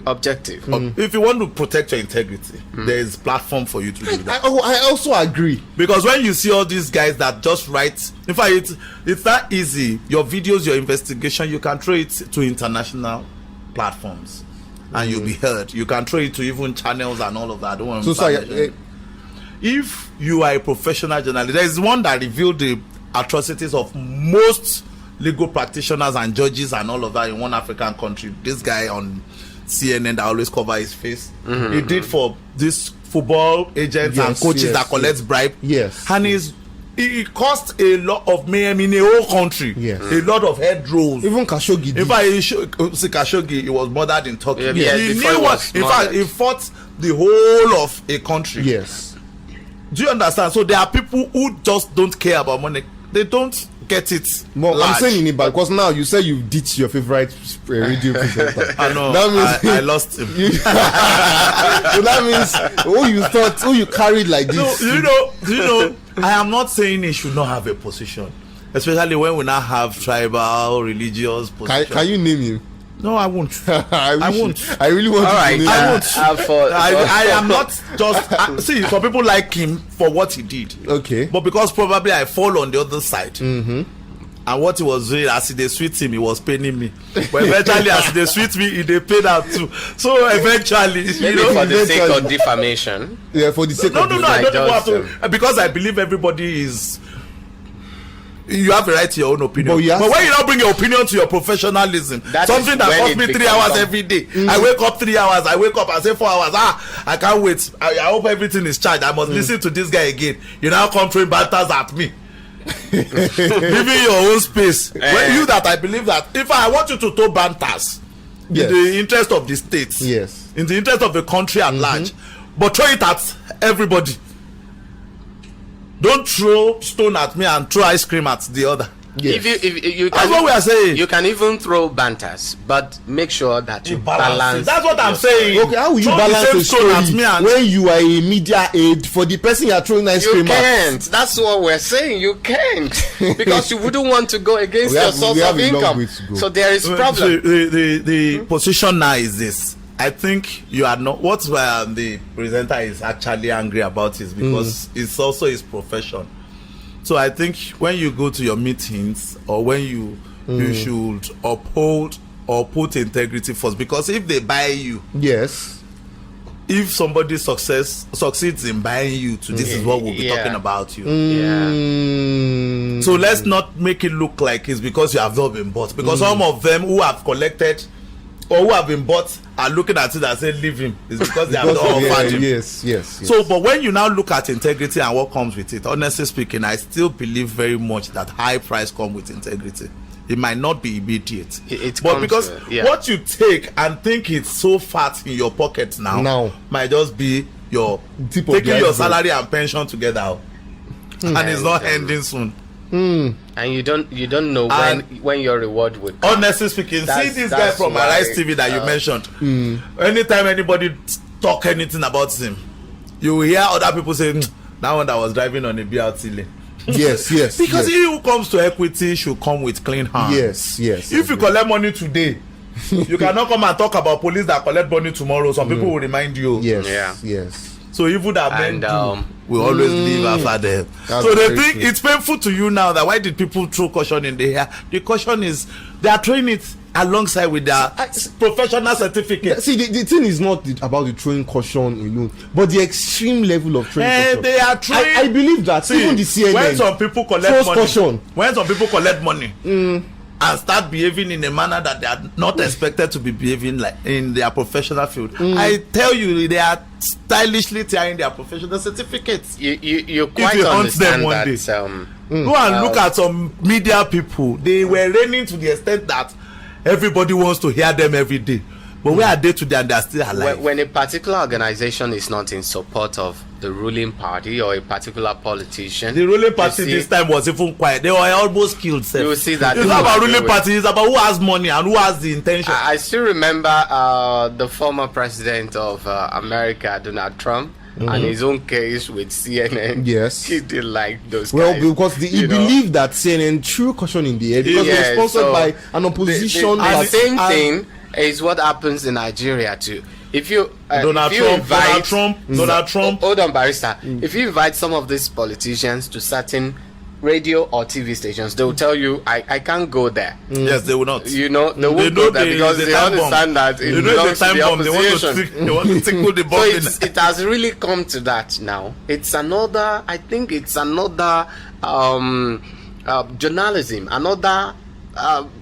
objective. if you want to protect your integrity, there is platform for you to do that. I also agree. Because when you see all these guys that just write, in fact, it's that easy. Your videos, your investigation, you can throw it to international platforms, and you'll be heard. You can throw it to even channels and all of that. I don't want to So if you are a professional journalist, there is one that revealed the atrocities of most legal practitioners and judges and all of that in one African country. This guy on CNN that always cover his face, he did for this football agents and Yes, coaches yes, that collect yes. bribe. Yes. And he's it caused a lot of mayhem in the whole country. Yes. A lot of head rolls. Even Khashoggi. In fact, Khashoggi, he was murdered in Turkey. Yeah, he before knew he what. was In fact, he fought the whole of a country. Yes. Do you understand? So there are people who just don't care about money. They don't get it. Well, I'm large. saying in Ibadan because now you say you've ditched your favorite radio presenter. I know. That means I lost him. so that means who you carried like this. So, you know, I am not saying he should not have a position, especially when we now have tribal, religious position. Can you name him? No, I won't. I won't. I really want All to right, name I him. won't. I am not just see. Some people like him for what he did. Okay. But because probably I fall on the other side. And what he was doing, as they sweet him, he was paying me. But eventually, as they sweet me, they paid out too. So eventually, Maybe for the sake of defamation. Yeah, for the sake no, of no, the- no. I don't just, want to, because I believe everybody is. You have a right to your own opinion. But But when you don't bring your opinion to your professionalism, That something is that when costs it me 3 becomes hours every day. I wake up 3 hours. I wake up. I say 4 hours. I can't wait. I hope everything is charged. I must listen to this guy again. You now come throwing banters at me. Giving your own space. When you that I believe that if I want you to throw banters Yes. in the interest of the state, Yes. in the interest of the country at large, but throw it at everybody. Don't throw stone at me and throw ice cream at the other. Yes. If you That's can, what we are saying. you can even throw banters, but make sure that you balance. That's what I'm saying. Okay, how will you Throw the balance same a stone at story me and when you are a media aide for the person you are throwing ice You cream at? can't. That's what we're saying. You can't because you wouldn't want to go against We your have- source we have of a long income. way to go. So there is So problem. the position now is this. I think you are not. What the presenter is actually angry about is because it's also his profession. So I think when you go to your meetings or when you should uphold or put integrity first, because if they buy you, Yes. if somebody succeeds in buying you to this is what we'll be Yeah. talking about you. Yeah. Mm. So let's not make it look like it's because you have not been bought. Because some of them who have collected or who have been bought are looking at it and say leave him. It's because they have not Because of- offered him. yes. So, but when you now look at integrity and what comes with it, honestly speaking, I still believe very much that high price come with integrity. It might not be immediate, It but comes because with it, yeah. what you take and think it's so fat in your pocket now might just be your Tip of taking the your iceberg. salary and pension together, and it's not ending soon. And you don't know when your reward would come. Honestly speaking, see That's- this guy that's from why, Arise TV that you mentioned. Anytime anybody talk anything about him, you will hear other people saying that one that was driving on a BRT lane. Yes. Because yes. he who comes to equity should come with clean hands. Yes. If you collect money today, you cannot come and talk about police that collect money tomorrow. Some people will remind you. Yes. So evil that men And, do, we always live after them. That's So they very think true. it's painful to you now that why did people throw caution in the air? The caution is they are throwing it alongside with their professional certificate. See, the thing is not about the throwing caution alone, but the extreme level of throwing caution. They are throwing. I believe that even the CNN when some people collect throws money, caution. when some people collect money and start behaving in a manner that they are not expected to be behaving like in their professional field, I tell you, they are stylishly tearing their professional certificates. You quite you hunt them understand one that. day. Go and look at some media people. They were reigning to the extent that everybody wants to hear them every day. But where are they today and they are still alive? When a particular organization is not in support of the ruling party or a particular politician, The ruling you party see- this time was even quiet. They were almost killed. Sef. You will see that It's they not about will ruling do it. party. It's about who has money and who has the intention. I still remember the former president of America, Donald Trump, and his own case with CNN. Yes. He didn't like those Well, guys. because he you know. believed that CNN threw caution in the air because Yeah, it was sponsored so by an opposition the party. same thing is what happens in Nigeria too. If you Donald if you Trump, invite, Donald Trump. hold on, barrister. If you invite some of these politicians to certain radio or TV stations, they will tell you, I can't go there. Yes, they will not. You know, they won't They go know there because it's a they time bomb. understand that it They know belongs it's a to time the bomb. They want to opposition. they want to tickle the So bomb. it has really come to that now. It's another, I think it's another journalism, another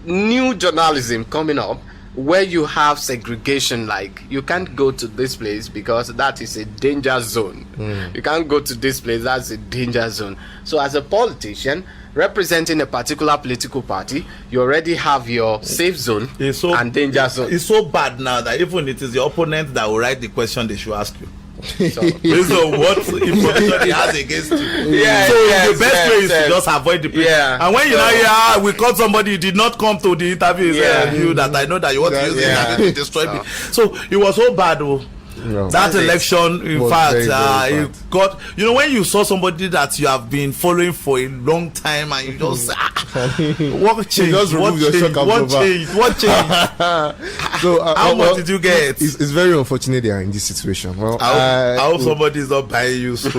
new journalism coming up where you have segregation, like you can't go to this place because that is a danger zone. You can't go to this place, that's a danger zone. So as a politician representing a particular political party, you already have your safe zone and danger zone. It's so bad now that even it is the opponent that will write the question they should ask you. So, Based on what information he has against you. Yeah, so yes, the best yes, way is yes. to just avoid the place. Yeah. And when you know, we caught somebody who did not come to the interview, you that I know that you want to use the interview to destroy me. So it was so bad, though. No. That election, in Was fact, very, very it got, you know, when you saw somebody that you have been following for a long time and you just what changed? just What remove your changed? shock What absorber. changed? What changed? So How much did you get? It's very unfortunate they are in this situation. Well, I hope somebody is not buying you. So.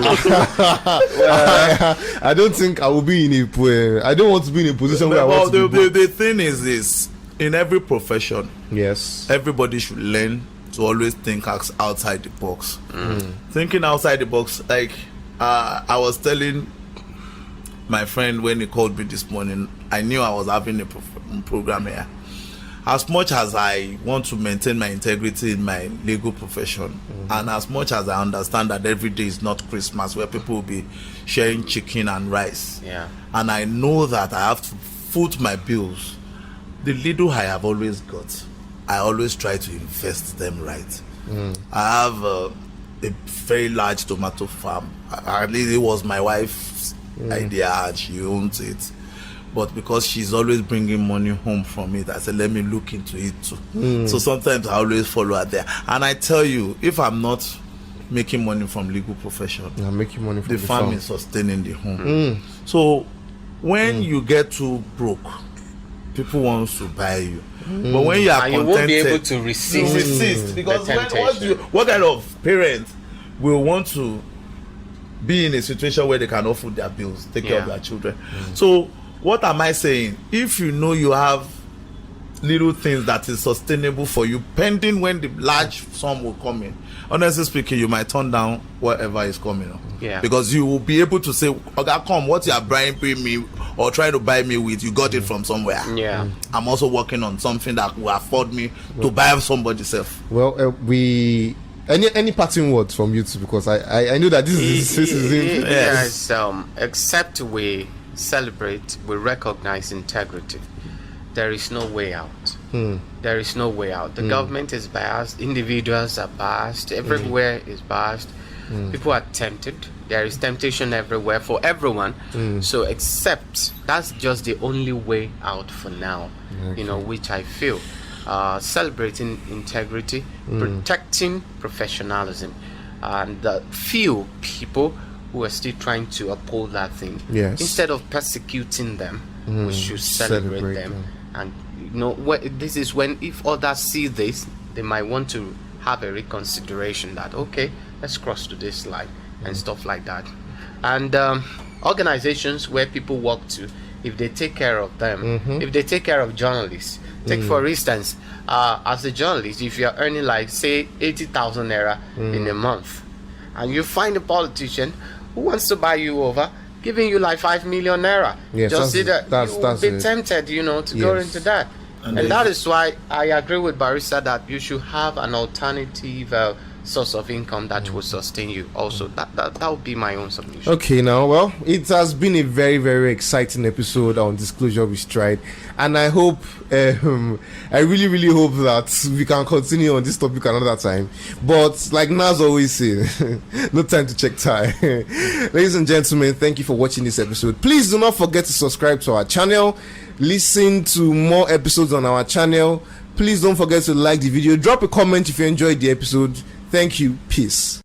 I don't think I will be in a. I don't want to be in a position where I want to be. The thing is this: in every profession, Yes. everybody should learn to always think outside the box. Thinking outside the box, like I was telling my friend when he called me this morning, I knew I was having a program here. As much as I want to maintain my integrity in my legal profession, and as much as I understand that every day is not Christmas where people will be sharing chicken and rice, and I know that I have to foot my bills, the little I have always got, I always try to invest them right. I have a very large tomato farm. At least it was my wife's idea and she owns it. But because she's always bringing money home from it, I said, let me look into it too. So sometimes I always follow her there. And I tell you, if I'm not making money from legal profession, I'm making money from the farm is sustaining the home. So when you get too broke, people want to buy you. But when you are and contented, you won't be able to resist, because the temptation. what kind of parents will want to be in a situation where they can afford their bills, take care of their children? So what am I saying? If you know you have little things that is sustainable for you, pending when the large sum will come in, honestly speaking, you might turn down whatever is coming up. Because you will be able to say, okay, come, what you are buying me or trying to buy me with, you got it from somewhere. I'm also working on something that will afford me to buy somebody else. Well, any parting words from you too, because I know that this is yes. Except we celebrate, we recognize integrity, there is no way out. There is no way out. The government is biased, individuals are biased, everywhere is biased. People are tempted. There is temptation everywhere for everyone. So except that's just the only way out for now, you know, which I feel. Celebrating integrity, protecting professionalism, and the few people who are still trying to uphold that thing. Instead of persecuting them, we should celebrate them. And you know, this is when, if others see this, they might want to have a reconsideration that, okay, let's cross to this line and stuff like that. And organizations where people work to, if they take care of them, if they take care of journalists, take for instance, as a journalist, if you're earning like say 80,000 naira in a month, and you find a politician who wants to buy you over, giving you like 5 million naira, just see that you will be tempted, you know, to go into that. And that is why I agree with Barrister that you should have an alternative source of income that will sustain you. Also, that would be my own submission. Okay, now, well, it has been a very, very exciting episode on Disclosure with Stride, and I hope, I really, really hope that we can continue on this topic another time. But like Naz always say, no time to check time. Ladies and gentlemen, thank you for watching this episode. Please do not forget to subscribe to our channel, listen to more episodes on our channel. Please don't forget to like the video, drop a comment if you enjoyed the episode. Thank you. Peace.